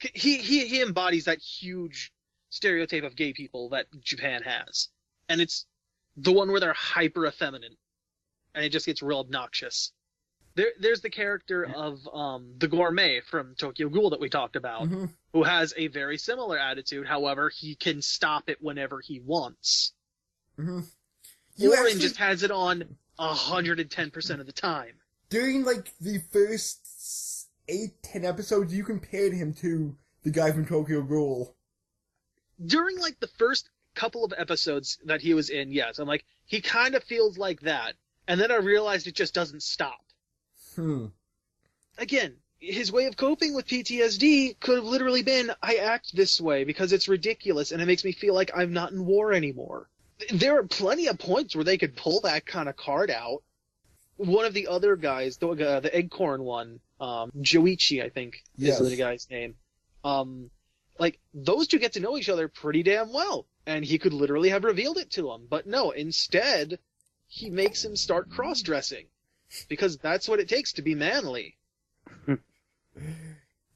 he embodies that huge stereotype of gay people that Japan has. And it's the one where they're hyper effeminate, and it just gets real obnoxious. There's the character of the gourmet from Tokyo Ghoul that we talked about, who has a very similar attitude. However, he can stop it whenever he wants. Oren just has it on 110% of the time.
During, like, the first 8-10 episodes, you compared him to the guy from Tokyo Ghoul.
During, like, the first couple of episodes that he was in, yes, I'm like, he kind of feels like that. And then I realized it just doesn't stop. Again, his way of coping with PTSD could have literally been, I act this way because it's ridiculous and it makes me feel like I'm not in war anymore. There are plenty of points where they could pull that kind of card out. one of the other guys, the Eggcorn one, Joichi, I think,
Yes.
is the guy's name. Like, those two get to know each other pretty damn well, and he could literally have revealed it to him. But no, instead, he makes him start cross-dressing, because that's what it takes to be manly.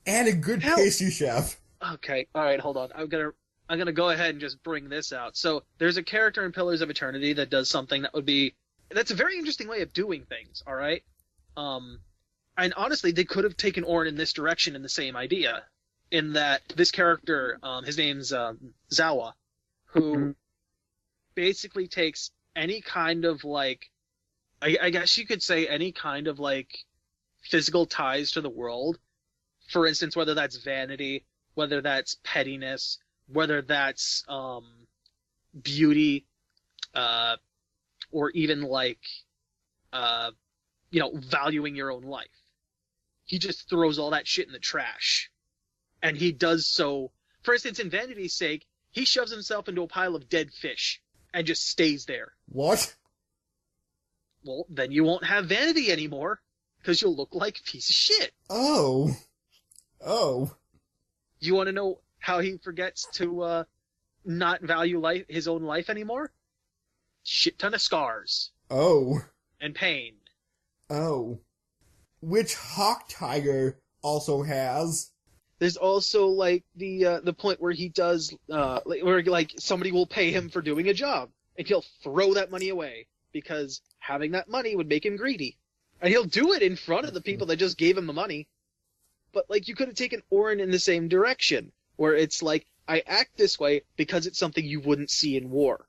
And a good pastry chef.
Okay, alright, hold on. I'm gonna go ahead and just bring this out. So, there's a character in Pillars of Eternity that does something that's a very interesting way of doing things, alright? And honestly, they could have taken Orin in this direction in the same idea. In that this character, his name's Zawa, who basically takes any kind of, like, I guess you could say any kind of, like, physical ties to the world. For instance, whether that's vanity, whether that's pettiness, whether that's beauty, or even, like, valuing your own life. He just throws all that shit in the trash. And he does so, for instance, in vanity's sake, he shoves himself into a pile of dead fish and just stays there.
What?
Well, then you won't have vanity anymore, because you'll look like a piece of shit.
Oh.
You want to know how he forgets to not value his own life anymore? Shit ton of scars.
Oh.
And pain.
Oh. Which Hawk Tiger also has.
There's also, like, the point where he does, where, like, somebody will pay him for doing a job, and he'll throw that money away, because having that money would make him greedy. And he'll do it in front of the people that just gave him the money. But, like, you could have taken Orin in the same direction, where it's like, I act this way because it's something you wouldn't see in war.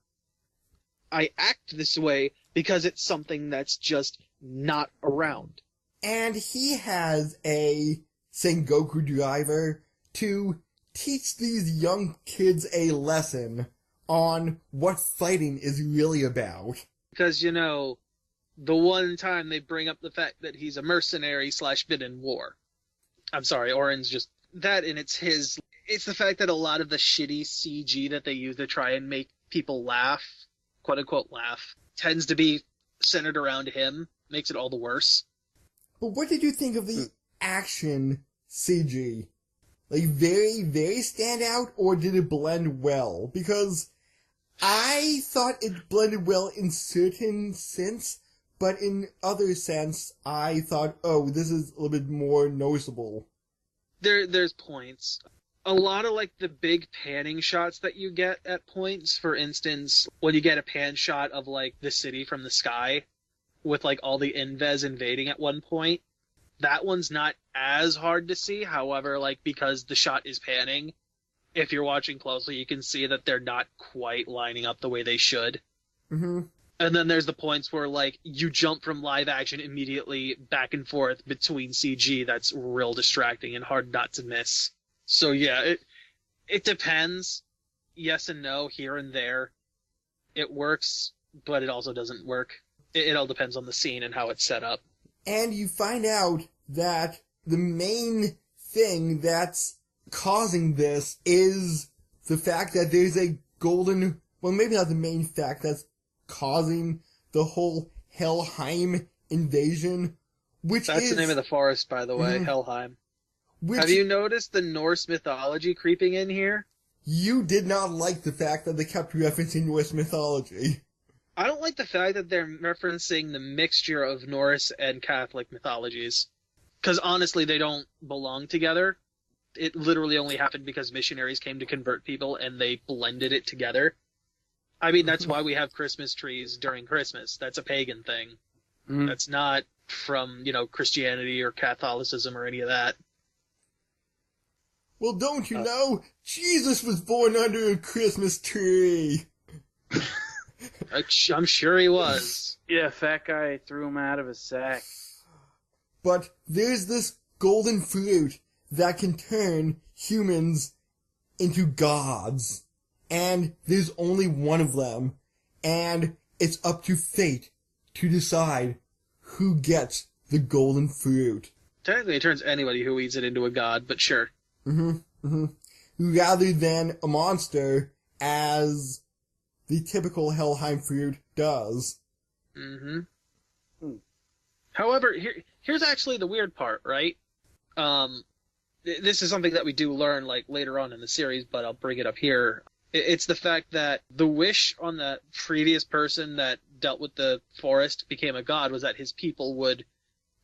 I act this way because it's something that's just not around.
And he has a Sengoku driver to teach these young kids a lesson on what fighting is really about.
Because, the one time they bring up the fact that he's a mercenary / been in war. I'm sorry, Orin's just that, and it's the fact that a lot of the shitty CG that they use to try and make people laugh, quote unquote laugh, tends to be centered around him, makes it all the worse.
But what did you think of the action CG? Like, very, very stand out, or did it blend well? Because I thought it blended well in certain sense, but in other sense, I thought, oh, this is a little bit more noticeable.
There's points. A lot of, like, the big panning shots that you get at points, for instance, when you get a pan shot of, like, the city from the sky, with, like, all the Inves invading at one point, that one's not as hard to see. However, like, because the shot is panning, if you're watching closely, you can see that they're not quite lining up the way they should.
Mm-hmm.
And then there's the points where, like, you jump from live action immediately back and forth between CG. That's real distracting and hard not to miss. So yeah, it depends. Yes and no, here and there. It works, but it also doesn't work. It all depends on the scene and how it's set up.
And you find out that the main thing that's causing this is the fact that there's a golden... Well, maybe not the main fact that's causing the whole Helheim invasion, which
That's
is...
the name of the forest, by the way, Helheim.
Which,
have you noticed the Norse mythology creeping in here?
You did not like the fact that they kept referencing Norse mythology.
I don't like the fact that they're referencing the mixture of Norse and Catholic mythologies. Because honestly, they don't belong together. It literally only happened because missionaries came to convert people and they blended it together. I mean, that's why we have Christmas trees during Christmas. That's a pagan thing.
Mm.
That's not from, Christianity or Catholicism or any of that.
Well, don't you know? Jesus was born under a Christmas tree.
I'm sure he was.
Yeah, fat guy threw him out of his sack.
But there's this golden fruit that can turn humans into gods. And there's only one of them. And it's up to fate to decide who gets the golden fruit.
Technically, it turns anybody who eats it into a god, but sure.
Rather than a monster, as the typical Helheim fruit does.
However, here's actually the weird part, right? This is something that we do learn like later on in the series, but I'll bring it up here. It's the fact that the wish on the previous person that dealt with the forest became a god was that his people would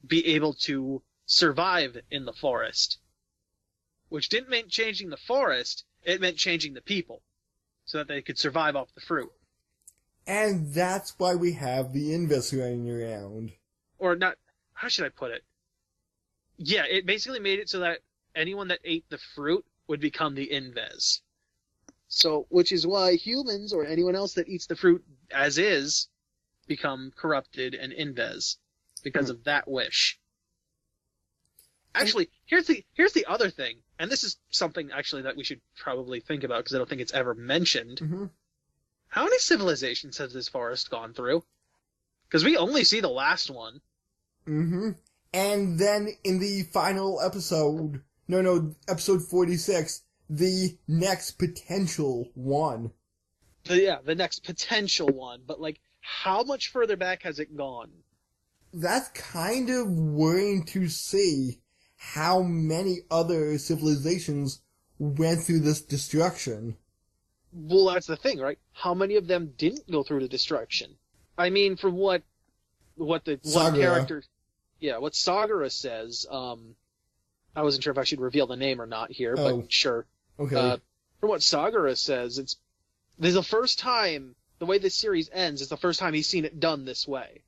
be able to survive in the forest, which didn't mean changing the forest, it meant changing the people so that they could survive off the fruit.
And that's why we have the Invis running around.
Or not, how should I put it? Yeah, it basically made it so that anyone that ate the fruit would become the Invis. So, which is why humans or anyone else that eats the fruit as is become corrupted and Invis because of that wish. Actually, here's the other thing, and this is something actually that we should probably think about because I don't think it's ever mentioned.
Mm-hmm.
How many civilizations has this forest gone through? Because we only see the last one.
Mm-hmm. And then in the final episode, episode 46, the next potential one.
Yeah, the next potential one. But, like, how much further back has it gone?
That's kind of worrying to see how many other civilizations went through this destruction.
Well, that's the thing, right? How many of them didn't go through the destruction? I mean, from what the one character... Yeah, what Sagara says, I wasn't sure if I should reveal the name or not here, but sure.
Okay.
From what Sagara says, this is the first time, the way this series ends, is the first time he's seen it done this way.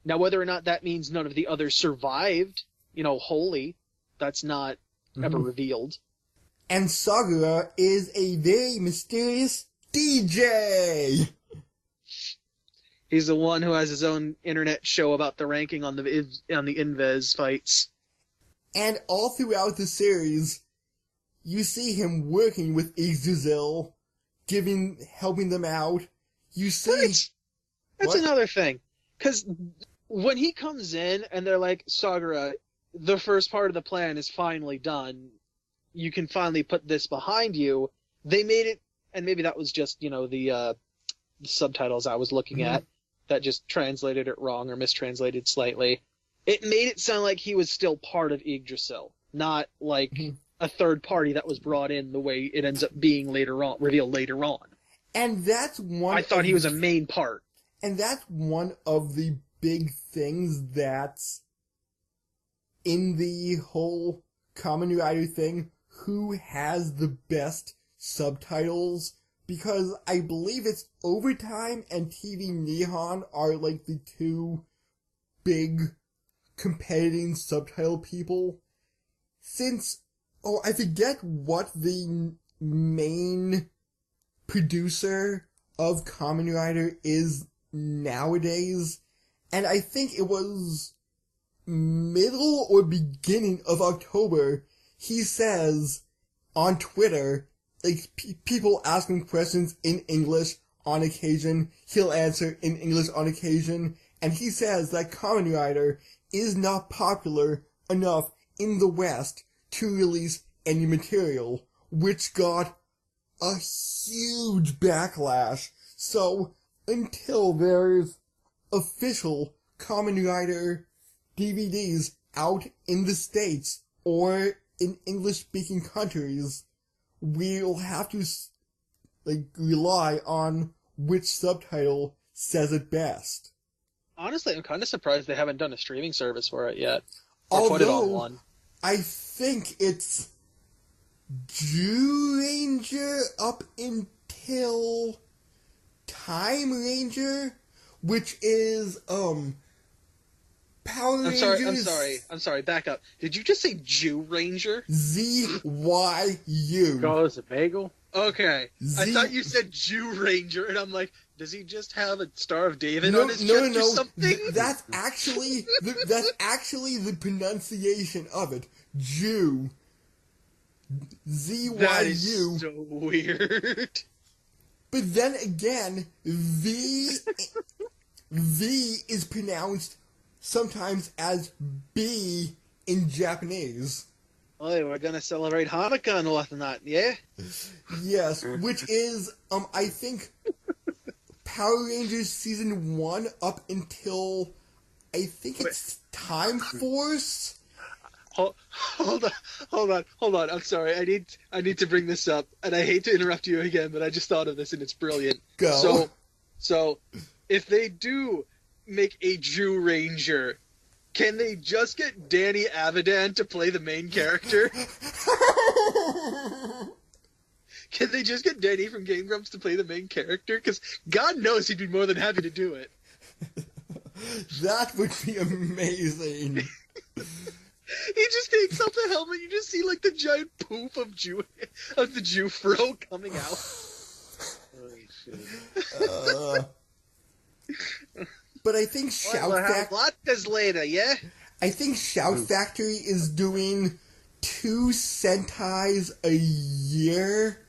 Now, whether or not that means none of the others survived, wholly, that's not ever revealed.
And Sagara is a very mysterious DJ!
He's the one who has his own internet show about the ranking on the Invis fights.
And all throughout the series, you see him working with Yggdrasil, helping them out. You see...
That's another thing. Because when he comes in and they're like, Sagara, the first part of the plan is finally done. You can finally put this behind you. They made it, and maybe that was just, the subtitles I was looking at that just translated it wrong or mistranslated slightly. It made it sound like he was still part of Yggdrasil, not like a third party that was brought in the way it ends up being revealed later on.
And that's one...
I thought he was a main part.
And that's one of the big things that's in the whole Kamen Rider thing. Who has the best subtitles? Because I believe it's Overtime and TV Nihon are like the two big competing subtitle people. Since, I forget what the main producer of Kamen Rider is nowadays, and I think it was middle or beginning of October, he says on Twitter, like, people ask him questions in English on occasion, he'll answer in English on occasion, and he says that Kamen Rider is not popular enough in the West to release any material, which got a huge backlash. So, until there's official Kamen Rider DVDs out in the States or in English-speaking countries, we'll have to, rely on which subtitle says it best.
Honestly, I'm kind of surprised they haven't done a streaming service for it yet. Or put it on one.
I think it's Jew Ranger up until Time Ranger, which is, Power Rangers...
I'm sorry, back up. Did you just say Jew Ranger?
ZYU.
Call this a bagel?
Okay. I thought you said Jew Ranger, and I'm like, does he just have a Star of David on his chest or something?
That's actually the pronunciation of it. Jew. ZYU.
That is so weird.
But then again, V is pronounced sometimes as B in Japanese.
Oh, we're gonna celebrate Hanukkah and whatnot, yeah?
Yes, which is, I think, Power Rangers Season 1 up until I think it's Time Force.
Hold on. I'm sorry. I need to bring this up, and I hate to interrupt you again, but I just thought of this, and it's brilliant.
Go.
So, if they do make a Jew Ranger, can they just get Danny Avidan to play the main character? Can they just get Danny from Game Grumps to play the main character? Because God knows he'd be more than happy to do it.
That would be amazing.
He just takes off the helmet. You just see like the giant poop of the Jew fro coming out.
Holy shit.
But I think Shout Factory.
What is later, yeah?
I think Shout Factory is doing 2 Sentais a year,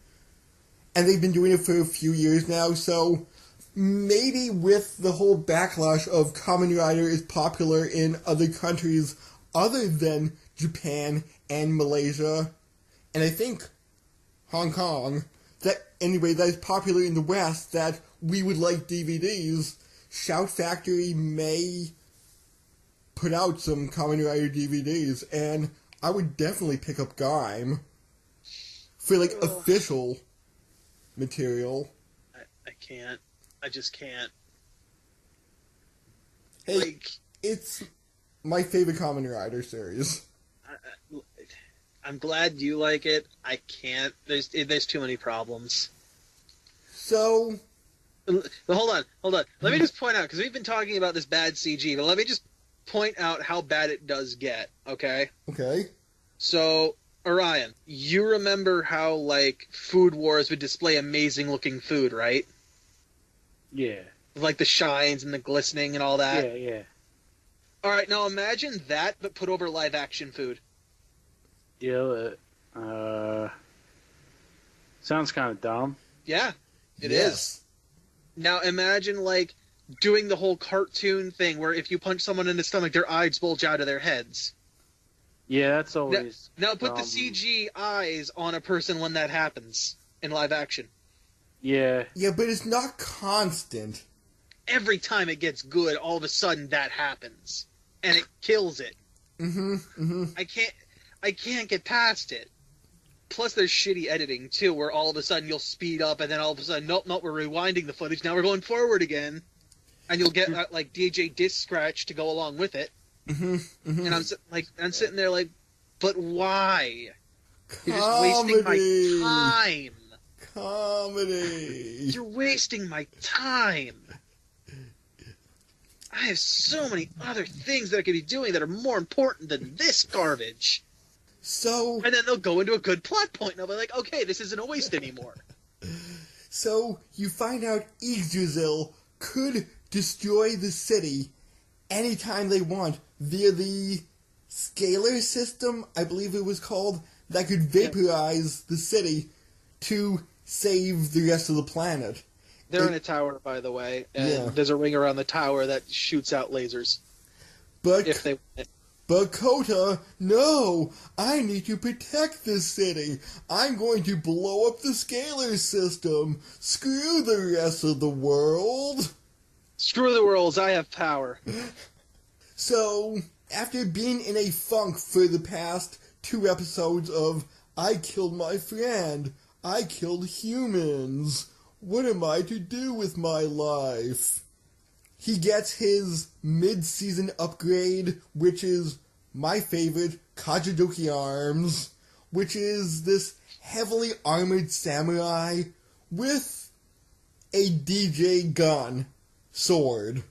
and they've been doing it for a few years now. So maybe with the whole backlash of Kamen Rider is popular in other countries other than Japan and Malaysia, and I think Hong Kong, that is popular in the West, that we would like DVDs, Shout Factory may put out some Kamen Rider DVDs, and I would definitely pick up Gaim for, like, official material.
I can't. I just can't.
Hey,
like,
it's my favorite Kamen Rider series.
I'm glad you like it. I can't. There's too many problems.
So...
Hold on. Let me just point out, because we've been talking about this bad CG, but let me just point out how bad it does get, okay?
Okay.
So, Orion, you remember how, like, Food Wars would display amazing-looking food, right?
Yeah.
Like the shines and the glistening and all that?
Yeah.
Alright, now imagine that, but put over live-action food.
Yeah, sounds kind of dumb.
Yeah, it
Yes.
is. Now imagine, like, doing the whole cartoon thing where if you punch someone in the stomach, their eyes bulge out of their heads.
Yeah, that's always...
Now put the CG eyes on a person when that happens in live action.
Yeah.
Yeah, but it's not constant.
Every time it gets good, all of a sudden that happens. And it kills it. I can't get past it. Plus, there's shitty editing, too, where all of a sudden you'll speed up, and then all of a sudden, nope, we're rewinding the footage, now we're going forward again. And you'll get, like, DJ disc scratch to go along with it. And I'm sitting there like, but why? You're just wasting my time.
Comedy.
You're wasting my time. I have so many other things that I could be doing that are more important than this garbage.
So...
And then they'll go into a good plot point, and I'll be like, okay, this isn't a waste anymore.
So, you find out Yggdrasil could destroy the city anytime they want via the scalar system, I believe it was called, that could vaporize the city to save the rest of the planet.
They're in a tower, by the way, and there's a ring around the tower that shoots out lasers.
But
if they...
But Kota, no! I need to protect this city! I'm going to blow up the scalar system! Screw the rest of the world!
Screw the worlds, I have power.
So, after being in a funk for the past 2 episodes of I killed my friend, I killed humans, what am I to do with my life? He gets his mid-season upgrade, which is my favorite, Kajidoki Arms, which is this heavily armored samurai with a DJ gun sword.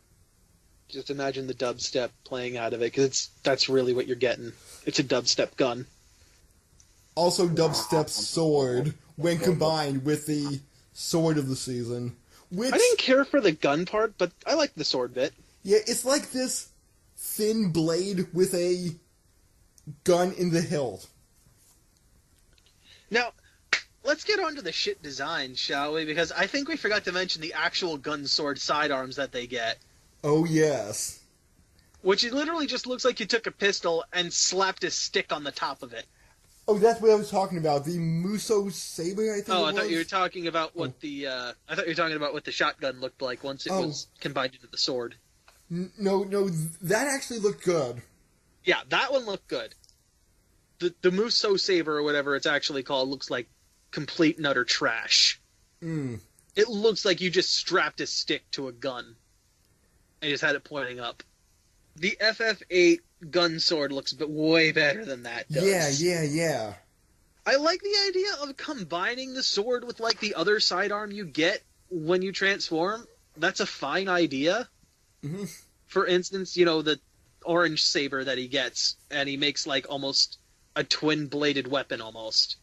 Just imagine the dubstep playing out of it, because that's really what you're getting. It's a dubstep gun.
Also dubstep's sword, when combined with the sword of the season. Which,
I didn't care for the gun part, but I liked the sword bit.
Yeah, it's like this thin blade with a gun in the hilt.
Now, let's get on to the shit design, shall we? Because I think we forgot to mention the actual gun sword sidearms that they get.
Oh, yes.
Which it literally just looks like you took a pistol and slapped a stick on the top of it.
Oh, that's what I was talking about. The Muso Saber, I think.
Oh, I thought you were talking about what the shotgun looked like once it was combined into the sword.
No, that actually looked good.
Yeah, that one looked good. The Muso Saber, or whatever it's actually called, looks like complete and utter trash.
Mm.
It looks like you just strapped a stick to a gun and just had it pointing up. The FF8 gun sword looks way better than that does.
Yeah.
I like the idea of combining the sword with, like, the other sidearm you get when you transform. That's a fine idea.
Mm-hmm.
For instance, the orange saber that he gets, and he makes, like, almost a twin-bladed weapon, almost.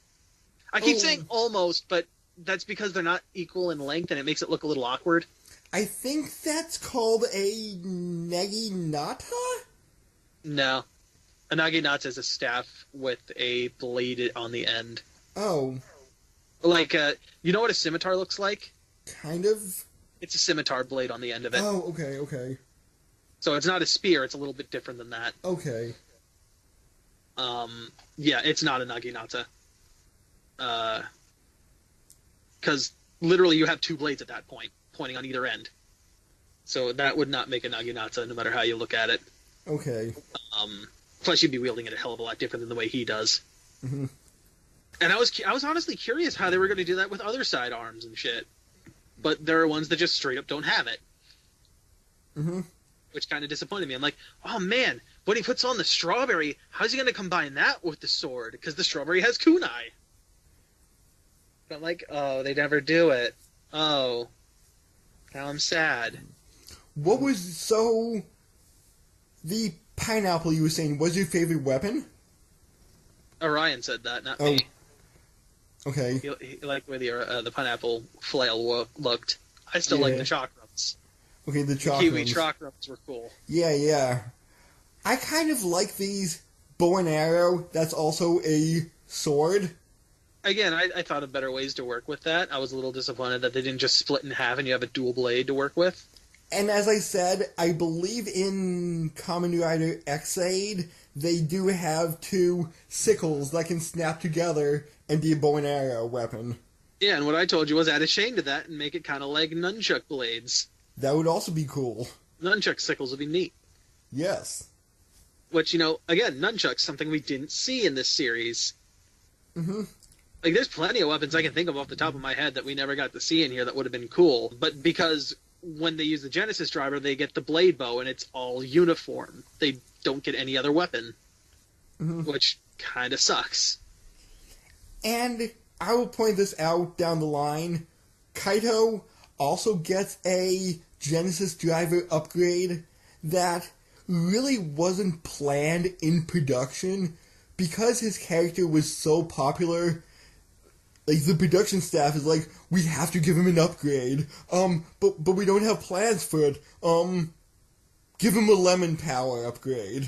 I keep saying almost, but that's because they're not equal in length, and it makes it look a little awkward.
I think that's called a naginata?
No. A naginata is a staff with a blade on the end.
Oh.
Like, you know what a scimitar looks like?
Kind of.
It's a scimitar blade on the end of it.
Oh, okay.
So it's not a spear, it's a little bit different than that.
Okay.
Yeah, it's not a naginata. Because literally you have two blades at that point, pointing on either end. So that would not make a naginata, no matter how you look at it.
Okay.
Plus you'd be wielding it a hell of a lot different than the way he does.
Mm-hmm.
And I was honestly curious how they were going to do that with other sidearms and shit. But there are ones that just straight up don't have it.
Mm-hmm.
Which kind of disappointed me. I'm like, oh man, when he puts on the strawberry, how's he going to combine that with the sword? Because the strawberry has kunai. But I'm like, oh, they never do it. Oh. Now I'm sad.
What was, the pineapple you were saying was your favorite weapon?
Orion said that, not me.
Okay.
He liked the way the pineapple flail looked. I still like the chakrams.
Okay, the chakrams.
The Kiwi chakrams were cool.
Yeah. I kind of like these bow and arrow that's also a sword.
Again, I thought of better ways to work with that. I was a little disappointed that they didn't just split in half and you have a dual blade to work with.
And as I said, I believe in Kamen Rider X-Aid, they do have two sickles that can snap together and be a bow and arrow weapon.
Yeah, and what I told you was add a chain to that and make it kind of like nunchuck blades.
That would also be cool.
Nunchuck sickles would be neat.
Yes.
Which, again, nunchucks, something we didn't see in this series.
Mm-hmm.
Like, there's plenty of weapons I can think of off the top of my head that we never got to see in here that would have been cool. But because when they use the Genesis driver, they get the blade bow, and it's all uniform. They don't get any other weapon. Mm-hmm. Which kind of sucks.
And I will point this out down the line. Kaito also gets a Genesis driver upgrade that really wasn't planned in production because his character was so popular. Like, the production staff is like, we have to give him an upgrade. But we don't have plans for it. Give him a lemon power upgrade.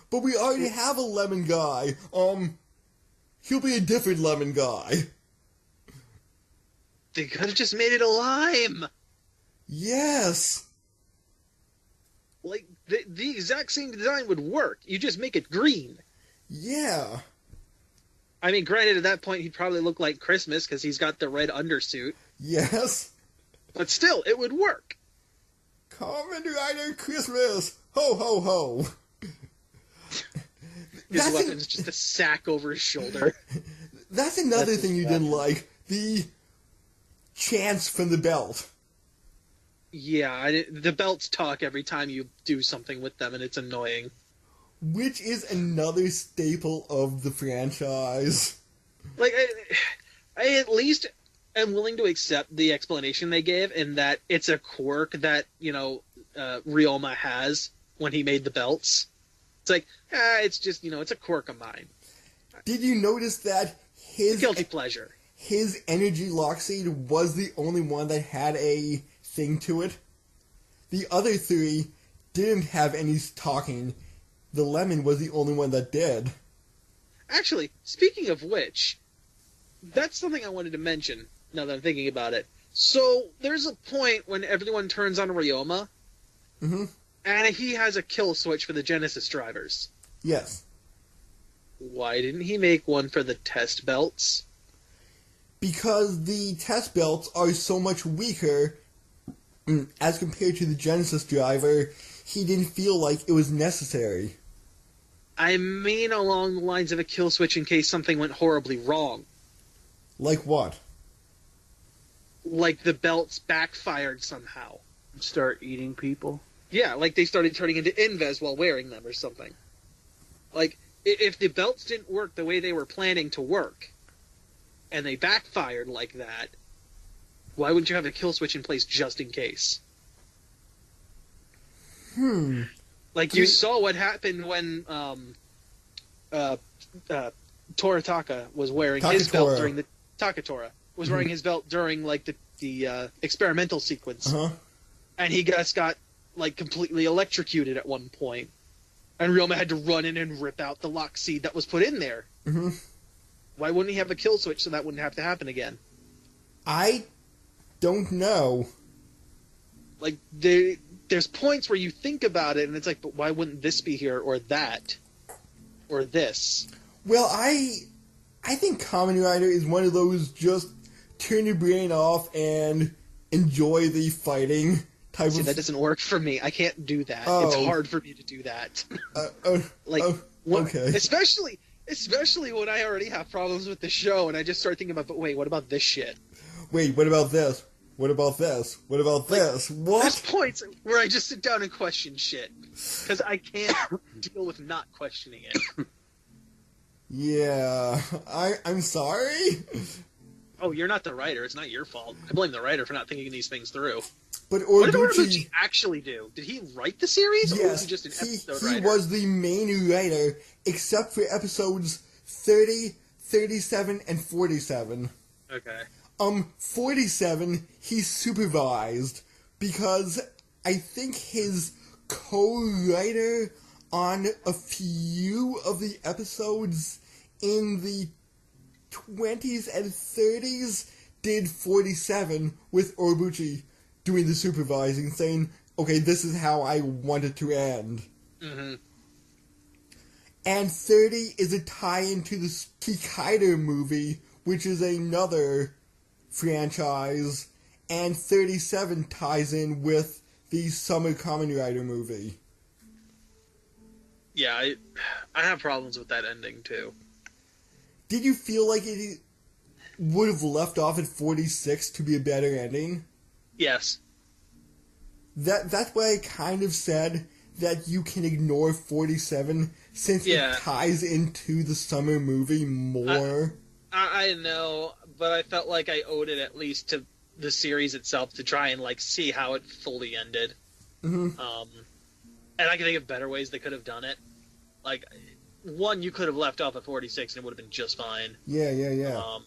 But we already have a lemon guy. He'll be a different lemon guy.
They could have just made it a lime.
Yes.
Like, the exact same design would work. You just make it green.
Yeah.
I mean, granted, at that point, he'd probably look like Christmas because he's got the red undersuit.
Yes.
But still, it would work.
Kamen Rider Christmas! Ho, ho, ho!
His weapon's just a sack over his shoulder.
That's another thing you didn't like. The chants from the belt.
Yeah, the belts talk every time you do something with them, and it's annoying.
Which is another staple of the franchise.
Like, I at least am willing to accept the explanation they gave in that it's a quirk that, Ryoma has when he made the belts. It's like, it's just, it's a quirk of mine.
Did you notice that his...
guilty pleasure.
His energy lock seed was the only one that had a thing to it? The other three didn't have any talking. The lemon was the only one that did.
Actually, speaking of which, that's something I wanted to mention, now that I'm thinking about it. So, there's a point when everyone turns on Ryoma, and he has a kill switch for the Genesis drivers.
Yes.
Why didn't he make one for the test belts?
Because the test belts are so much weaker as compared to the Genesis driver, he didn't feel like it was necessary.
I mean along the lines of a kill switch in case something went horribly wrong.
Like what?
Like the belts backfired somehow.
Start eating people.
Yeah, like they started turning into Inves while wearing them or something. Like, if the belts didn't work the way they were planning to work, and they backfired like that, why wouldn't you have a kill switch in place just in case? Like, you saw what happened when Toritaka was wearing his belt during the... Takatora was wearing his belt during, like, the experimental sequence. And he just got, like, completely electrocuted at one point. And Ryoma had to run in and rip out the lock seed that was put in there. Why wouldn't he have a kill switch so that wouldn't have to happen again?
I don't know.
Like, there's points where you think about it, and it's like, but why wouldn't this be here, or that, or this?
Well, I think Kamen Rider is one of those just turn your brain off and enjoy the fighting type
See,
of...
that doesn't work for me. I can't do that.
Oh.
It's hard for me to do that.
Okay.
Especially when I already have problems with the show, and I just start thinking about, but wait, what about this shit?
Wait, what about this? What about this? What about this? What?
There's points where I just sit down and question shit. Because I can't deal with not questioning it.
Yeah, I'm sorry?
Oh, you're not the writer. It's not your fault. I blame the writer for not thinking these things through.
But
What did Orobuchi actually do? Did he write the series? Or was
Yes,
he just an episode
he
writer?
was the main writer, except for episodes 30, 37, and 47.
Okay.
47, he supervised, because I think his co-writer on a few of the episodes in the 20s and 30s did 47 with Orobuchi doing the supervising, saying, okay, this is how I want it to end. And 30 is a tie-in to the Kikaider movie, which is another franchise, and 37 ties in with the Summer Kamen Rider movie.
Yeah, I have problems with that ending, too.
Did you feel like it would have left off at 46 to be a better ending?
Yes.
That's why I kind of said that you can ignore 47 since it ties into the summer movie more.
I know, but I felt like I owed it at least to the series itself to try and, like, see how it fully ended. And I can think of better ways they could have done it. Like, one, you could have left off at 46 and it would have been just fine.
Yeah.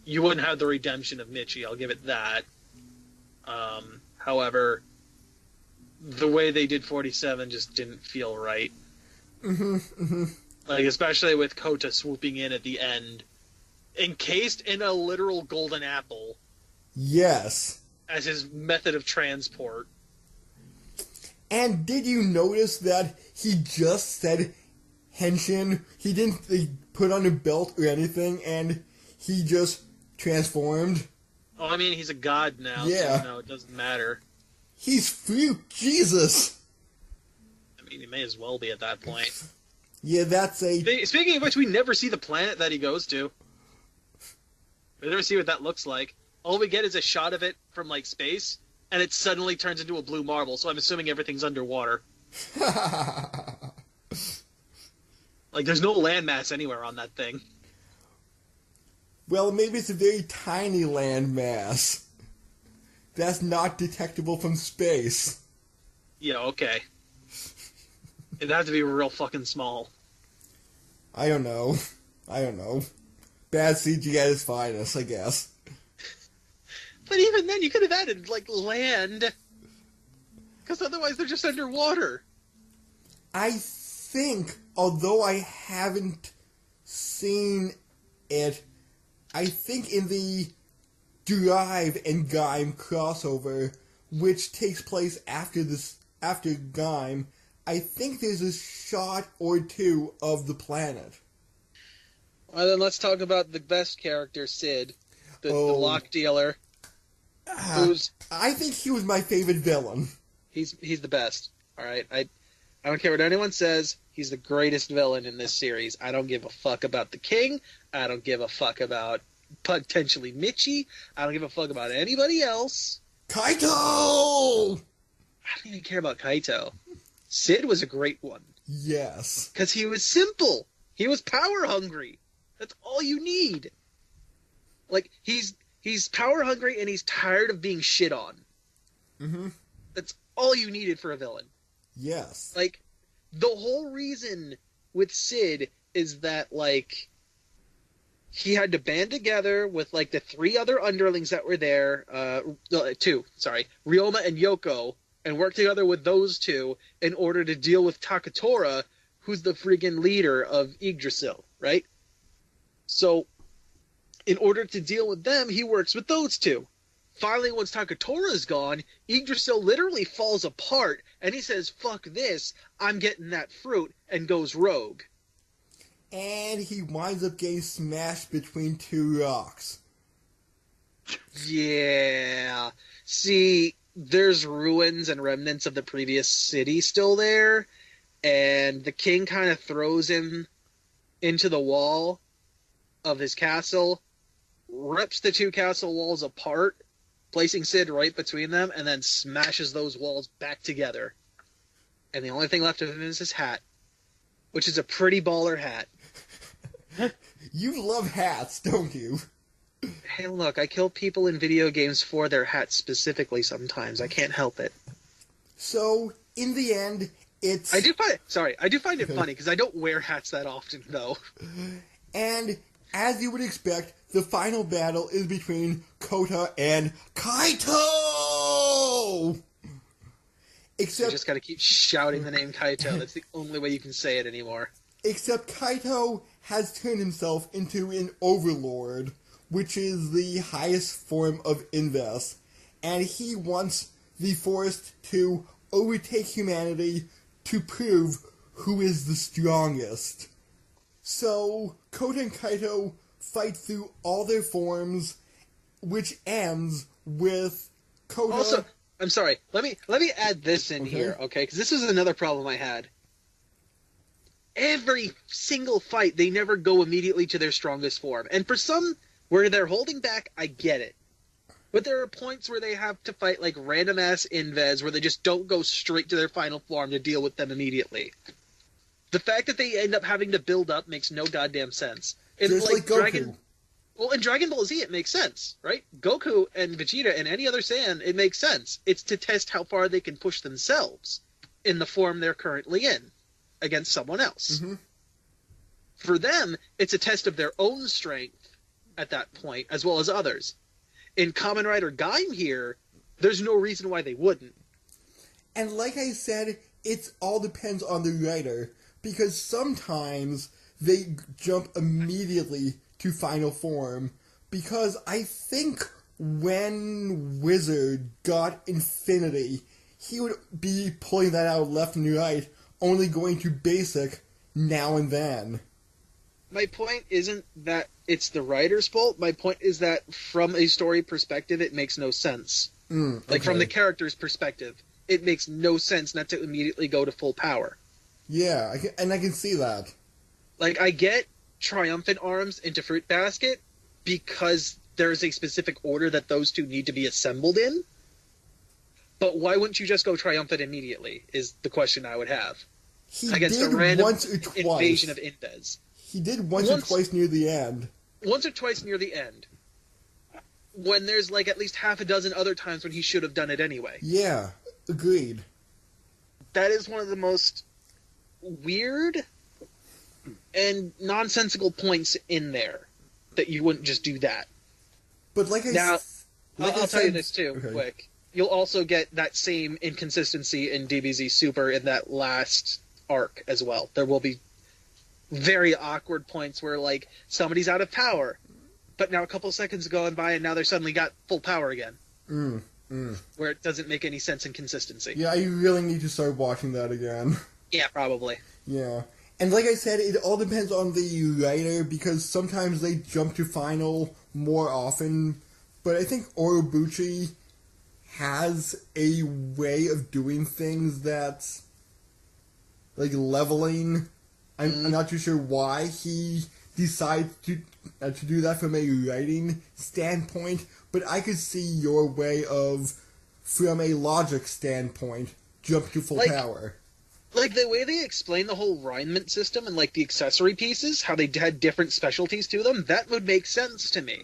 You wouldn't have the redemption of Michi, I'll give it that. However, the way they did 47 just didn't feel right. Like, especially with Kota swooping in at the end, encased in a literal golden apple.
Yes.
As his method of transport.
And did you notice that he just said henshin? He didn't put on a belt or anything, and he just transformed.
Oh, I mean, he's a god now,
yeah.
So, no, it doesn't matter.
He's fruit, Jesus!
I mean, he may as well be at that point.
Yeah, that's a...
Speaking of which, we never see the planet that he goes to. We never see what that looks like. All we get is a shot of it from, like, space, and it suddenly turns into a blue marble, so I'm assuming everything's underwater. Like, there's no landmass anywhere on that thing.
Well, maybe it's a very tiny landmass. That's not detectable from space.
Yeah, okay. It'd have to be real fucking small.
I don't know. Bad CGI at its finest, I guess.
But even then, you could have added, like, land. Because otherwise they're just underwater.
I think, although I haven't seen it, I think in the Drive and Gaim crossover, which takes place after Gaim, I think there's a shot or two of the planet.
Well, then let's talk about the best character, Sid. The lock dealer.
I think he was my favorite villain.
He's the best. All right, I don't care what anyone says. He's the greatest villain in this series. I don't give a fuck about the king. I don't give a fuck about potentially Mitchie. I don't give a fuck about anybody else.
Kaito!
I don't even care about Kaito. Sid was a great one.
Yes.
Because he was simple. He was power hungry. That's all you need. Like, he's power hungry and he's tired of being shit on.
Mm-hmm.
That's all you needed for a villain.
Yes.
Like, the whole reason with Sid is that, like, he had to band together with, like, the three other underlings that were there, Ryoma and Yoko, and work together with those two in order to deal with Takatora, who's the friggin' leader of Yggdrasil, right? So, in order to deal with them, he works with those two. Finally, once Takatora's gone, Yggdrasil literally falls apart, and he says, fuck this, I'm getting that fruit, and goes rogue.
And he winds up getting smashed between two rocks.
Yeah. See, there's ruins and remnants of the previous city still there, and the king kind of throws him into the wall of his castle, rips the two castle walls apart, placing Sid right between them, and then smashes those walls back together. And the only thing left of him is his hat, which is a pretty baller hat.
You love hats, don't you?
Hey, look, I kill people in video games for their hats specifically sometimes. I can't help it.
So, in the end, it's...
I do find it funny, because I don't wear hats that often, though.
And, as you would expect, the final battle is between Kota and Kaito! Except...
You just gotta keep shouting the name Kaito. That's the only way you can say it anymore.
Except Kaito has turned himself into an overlord, which is the highest form of Inves, and he wants the forest to overtake humanity to prove who is the strongest. So, Kota and Kaito fight through all their forms, which ends with Kota...
Also, I'm sorry, let me add this in here, okay? Because this is another problem I had. Every single fight, they never go immediately to their strongest form. And for some, where they're holding back, I get it. But there are points where they have to fight like random-ass Inves, where they just don't go straight to their final form to deal with them immediately. The fact that they end up having to build up makes no goddamn sense.
Just like Goku.
In Dragon Ball Z, it makes sense, right? Goku and Vegeta and any other Saiyan, it makes sense. It's to test how far they can push themselves in the form they're currently in against someone else.
Mm-hmm.
For them, it's a test of their own strength at that point, as well as others. In Kamen Rider Gaim here, there's no reason why they wouldn't.
And like I said, it all depends on the writer, because sometimes they jump immediately to final form, because I think when Wizard got Infinity, he would be pulling that out left and right, only going to basic now and then.
My point isn't that it's the writer's fault. My point is that from a story perspective, it makes no sense. Like, from the character's perspective, it makes no sense not to immediately go to full power.
Yeah, I can see that.
Like, I get Triumphant Arms into Fruit Basket because there's a specific order that those two need to be assembled in. But why wouldn't you just go Triumphant immediately, is the question I would have.
He
Against
did
a random
once or twice.
invasion of Inves.
He did once or twice near the end.
Once or twice near the end. When there's, like, at least half a dozen other times when he should have done it anyway.
Yeah, agreed.
That is one of the most weird and nonsensical points in there, that you wouldn't just do that.
But
I'll tell you this too, quick. You'll also get that same inconsistency in DBZ Super in that last arc as well. There will be very awkward points where, like, somebody's out of power, but now a couple seconds going by and now they're suddenly got full power again. Where it doesn't make any sense in consistency.
Yeah, I really need to start watching that again.
Yeah, probably.
Yeah. And like I said, it all depends on the writer, because sometimes they jump to final more often, But I think Orobuchi has a way of doing things that's like leveling. I'm not too sure why he decides to do that from a writing standpoint, but I could see your way of, from a logic standpoint, jump to full power.
Like, the way they explain the whole raiment system and, like, the accessory pieces, how they had different specialties to them, that would make sense to me,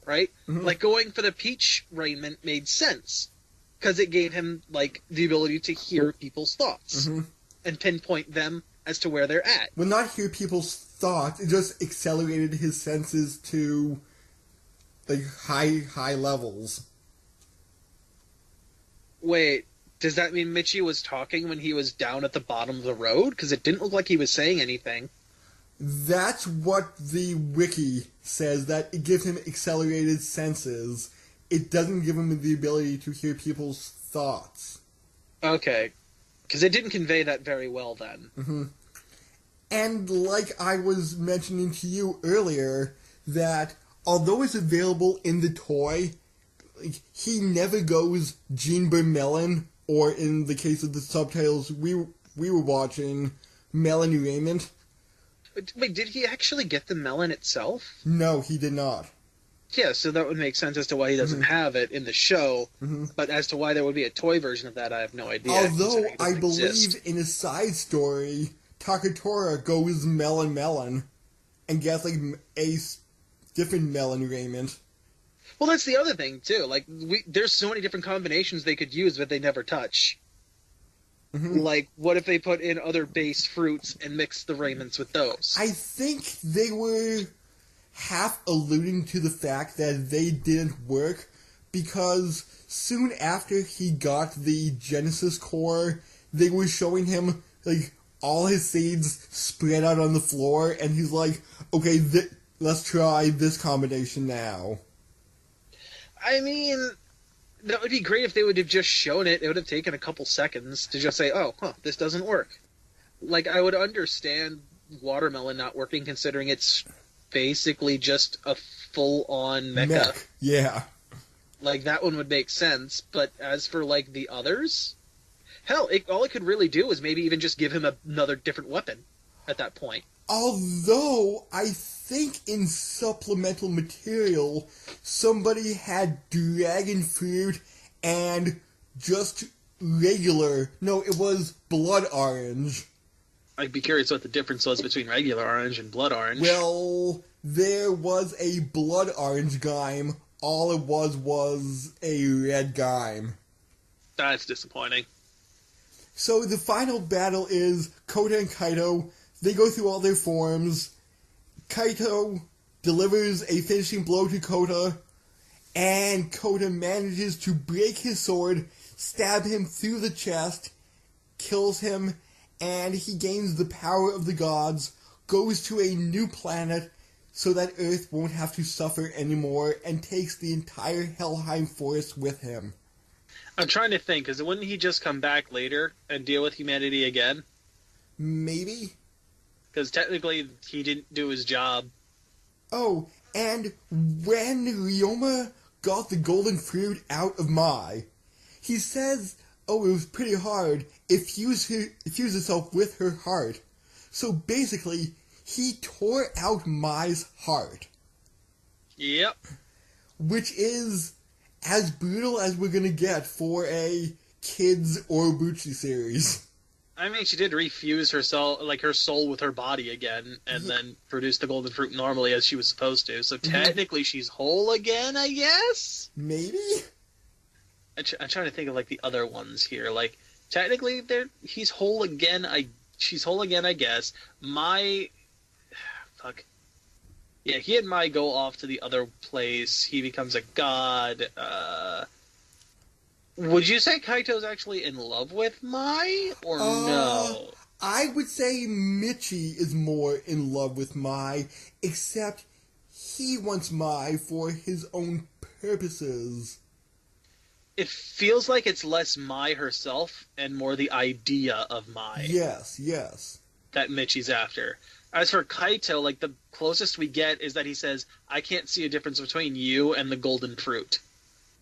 right?
Mm-hmm.
Like, going for the peach raiment made sense, because it gave him, like, the ability to hear people's thoughts and pinpoint them as to where they're at.
Well, not hear people's thoughts, it just accelerated his senses to, like, high levels.
Wait, does that mean Michi was talking when he was down at the bottom of the road? Because it didn't look like he was saying anything.
That's what the wiki says, that it gives him accelerated senses. It doesn't give him the ability to hear people's thoughts.
Okay. Because it didn't convey that very well then.
Mm-hmm. And like I was mentioning to you earlier, that although it's available in the toy, like, he never goes Jinber Melon, or in the case of the subtitles we were watching, Melon Raiment.
Wait, did he actually get the melon itself?
No, he did not.
Yeah, so that would make sense as to why he doesn't have it in the show, but as to why there would be a toy version of that, I have no idea.
Although, I believe in a side story, Takatora goes Melon, and gets, like, a different Melon Raiment.
Well, that's the other thing, too. Like, there's so many different combinations they could use, but they never touch. Like, what if they put in other base fruits and mix the raiments with those?
I think they were half alluding to the fact that they didn't work, because soon after he got the Genesis core, they were showing him, like, all his seeds spread out on the floor, and he's like, okay, let's try this combination now.
I mean, that would be great if they would have just shown it. It would have taken a couple seconds to just say, oh, this doesn't work. Like, I would understand watermelon not working, considering it's basically just a full-on mecha.
Mech, yeah.
Like, that one would make sense, but as for, like, the others... Hell, all it could really do is maybe even just give him another different weapon at that point.
Although, I think in supplemental material, somebody had dragon fruit and just regular... No, it was blood orange.
I'd be curious what the difference was between regular orange and blood orange.
Well, there was a blood orange Gaim. All it was a red Gaim.
That's disappointing.
So the final battle is Kota and Kaito. They go through all their forms. Kaito delivers a finishing blow to Kota, and Kota manages to break his sword, stab him through the chest, kills him, and he gains the power of the gods, goes to a new planet so that Earth won't have to suffer anymore, and takes the entire Helheim forest with him.
I'm trying to think, because wouldn't he just come back later and deal with humanity again?
Maybe?
Because technically, he didn't do his job.
Oh, and when Ryoma got the golden fruit out of Mai, he says, oh, it was pretty hard. It fused itself with her heart. So basically, he tore out Mai's heart.
Yep.
Which is as brutal as we're gonna get for a kids Orobuchi series.
I mean, she did refuse her soul with her body again, and then produce the golden fruit normally as she was supposed to. So technically, she's whole again, I guess.
Maybe.
I'm trying to think of like the other ones here. Like technically, he's whole again. She's whole again, I guess. Fuck. Yeah, he and Mai go off to the other place. He becomes a god. Would you say Kaito's actually in love with Mai, or no?
I would say Michi is more in love with Mai, except he wants Mai for his own purposes.
It feels like it's less Mai herself and more the idea of Mai.
Yes.
That Michi's after. As for Kaito, like, the closest we get is that he says, I can't see a difference between you and the golden fruit.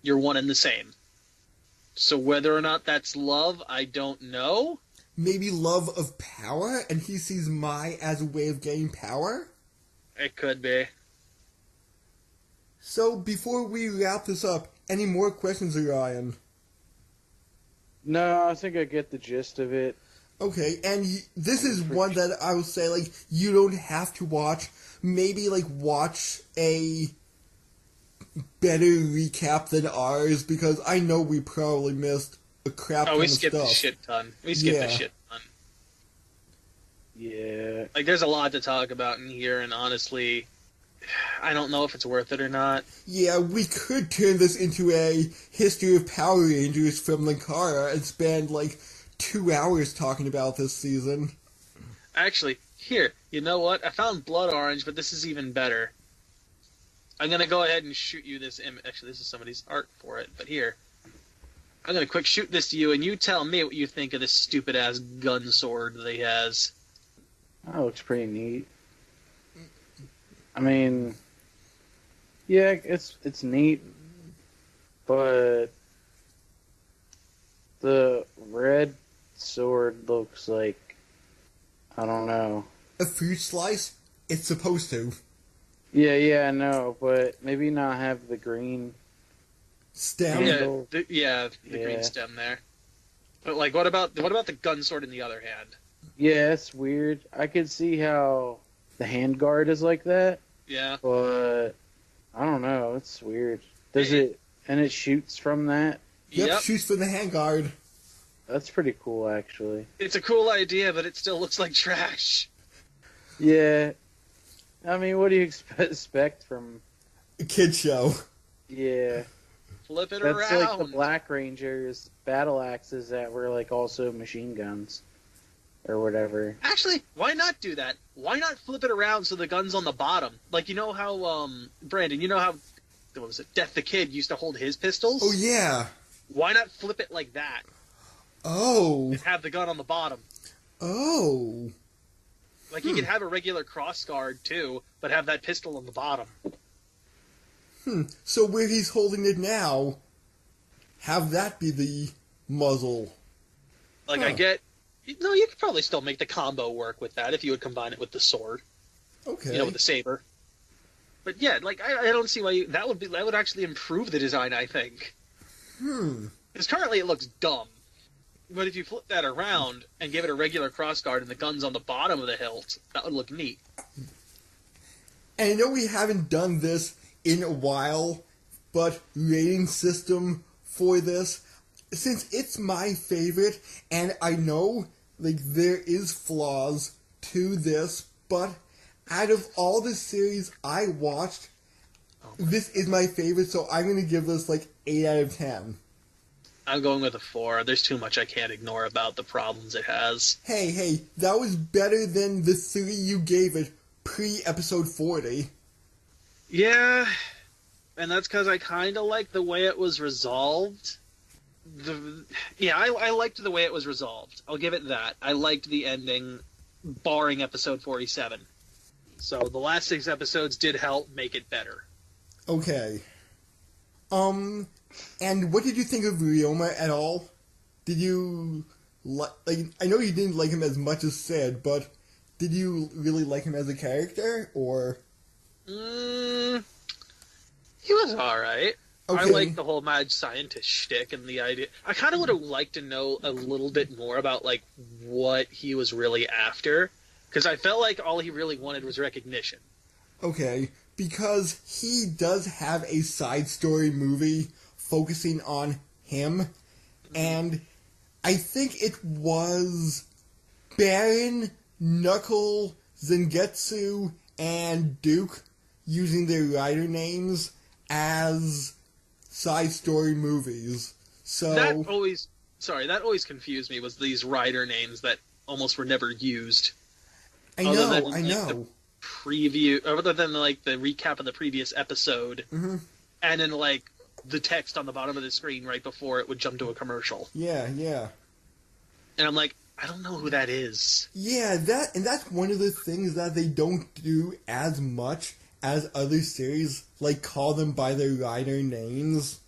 You're one and the same. So whether or not that's love, I don't know.
Maybe love of power, and he sees Mai as a way of getting power?
It could be.
So, before we wrap this up, any more questions, Ryan?
No, I think I get the gist of it.
Okay, and this is one that I will say, like, you don't have to watch. Maybe, like, watch a better recap than ours, because I know we probably missed a crap ton
Oh, we
of
skipped
stuff.
a shit ton. We skipped
Yeah.
a shit ton.
Yeah.
Like, there's a lot to talk about in here, and honestly, I don't know if it's worth it or not.
Yeah, we could turn this into a history of Power Rangers from Linkara and spend, like, 2 hours talking about this season.
Actually, here, you know what? I found Blood Orange, but this is even better. I'm gonna go ahead and shoot you this image. Actually, this is somebody's art for it, but here. I'm gonna quick shoot this to you, and you tell me what you think of this stupid-ass gun sword that he has.
That looks pretty neat. I mean, yeah, it's neat, but the red sword looks like, I don't know.
A fruit slice? It's supposed to.
Yeah, I know, but maybe not have the green.
Stem?
Handle.
The green stem there. But like, what about the gun sword in the other hand?
Yeah, it's weird. I could see how the handguard is like that,
Yeah.
but I don't know. It's weird. Does it? And it shoots from that?
Yep, shoots from the handguard.
That's pretty cool, actually.
It's a cool idea, but it still looks like trash.
Yeah. I mean, what do you expect from...
A kid show.
Yeah.
Flip it
That's
around.
like the Black Rangers battle axes that were like also machine guns. Or whatever.
Actually, why not do that? Why not flip it around so the gun's on the bottom? Like, you know how, Brandon, you know how, what was it, Death the Kid used to hold his pistols?
Oh, yeah.
Why not flip it like that?
Oh.
And have the gun on the bottom.
Oh.
Like, you could have a regular cross guard, too, but have that pistol on the bottom.
So where he's holding it now, have that be the muzzle.
Like,
Huh.
I get... No, you could probably still make the combo work with that if you would combine it with the sword.
Okay.
You know, with the saber. But yeah, like, I don't see why you... That would actually improve the design, I think. Because currently it looks dumb. But if you flip that around and give it a regular crossguard and the gun's on the bottom of the hilt, that would look neat.
And I know we haven't done this in a while, but rating system for this, since it's my favorite, and I know, like, there is flaws to this, but out of all the series I watched, this is my favorite, so I'm going to give this, like, 8 out of 10.
I'm going with a 4. There's too much I can't ignore about the problems it has.
Hey, that was better than the 3 you gave it pre-episode 40.
Yeah, and that's because I kind of like the way it was resolved. I liked the way it was resolved. I'll give it that. I liked the ending, barring episode 47. So the last 6 episodes did help make it better.
Okay. And what did you think of Ryoma at all? Did you like? I know you didn't like him as much as Sid, but did you really like him as a character, or?
He was alright.
Okay.
I like the whole mad scientist shtick and the idea. I kind of would have liked to know a little bit more about, like, what he was really after. Because I felt like all he really wanted was recognition.
Okay, because he does have a side story movie focusing on him, and I think it was Baron, Knuckle, Zangetsu, and Duke using their writer names as side story movies. So
That always confused me, was these writer names that almost were never used.
I
Other
know.
than, like, the preview, other than, like, the recap of the previous episode,
Mm-hmm.
and then, like, the text on the bottom of the screen right before it would jump to a commercial.
Yeah.
And I'm like, I don't know who that is.
Yeah, that's one of the things that they don't do as much as other series, like call them by their rider names.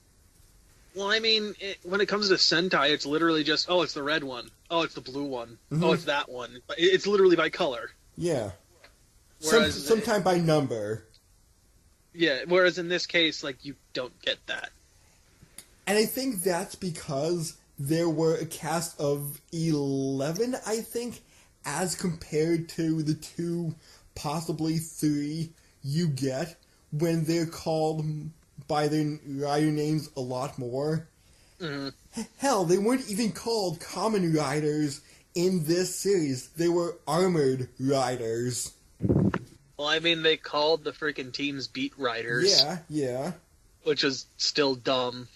Well, I mean, when it comes to Sentai, it's literally just, oh, it's the red one. Oh, it's the blue one. Oh, it's that one. It's literally by color.
Yeah.
Whereas,
sometime by number.
Yeah, whereas in this case, like, you don't get that.
And I think that's because there were a cast of 11, I think, as compared to the 2, possibly 3 you get when they're called by their rider names a lot more.
Mm-hmm.
Hell, they weren't even called common riders in this series. They were armored riders.
Well, I mean, they called the freaking teams beat riders.
Yeah.
Which is still dumb.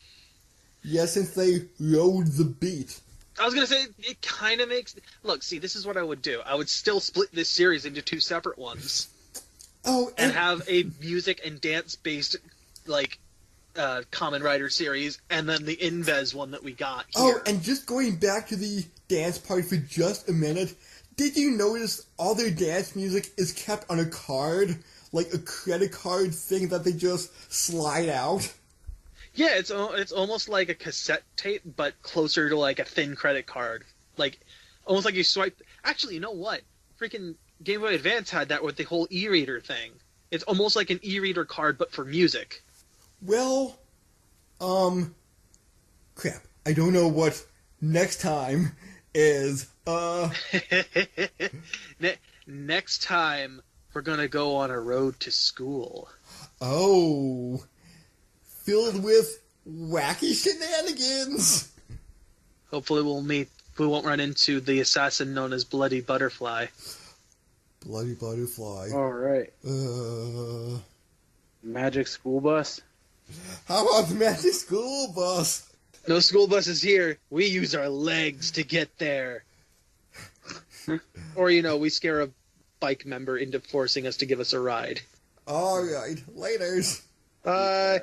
Yeah, since they rode the beat.
I was going to say, it kind of makes... Look, see, this is what I would do. I would still split this series into 2 separate ones.
Oh,
and have a music and dance-based, like, Kamen Rider series, and then the Inves one that we got here.
Oh, and just going back to the dance part for just a minute, did you notice all their dance music is kept on a card? Like a credit card thing that they just slide out?
Yeah, it's almost like a cassette tape, but closer to like a thin credit card. Like, almost like you swipe... Actually, you know what? Freaking Game Boy Advance had that with the whole e-reader thing. It's almost like an e-reader card, but for music.
Well, crap. I don't know what next time is.
Next time, we're gonna go on a road to school.
Oh... filled with wacky shenanigans.
Hopefully we won't run into the assassin known as Bloody Butterfly.
Bloody Butterfly.
Alright. Magic School Bus?
How about the Magic School Bus?
No school buses here. We use our legs to get there. Or, we scare a bike member into forcing us to give us a ride.
Alright, laters.
Bye.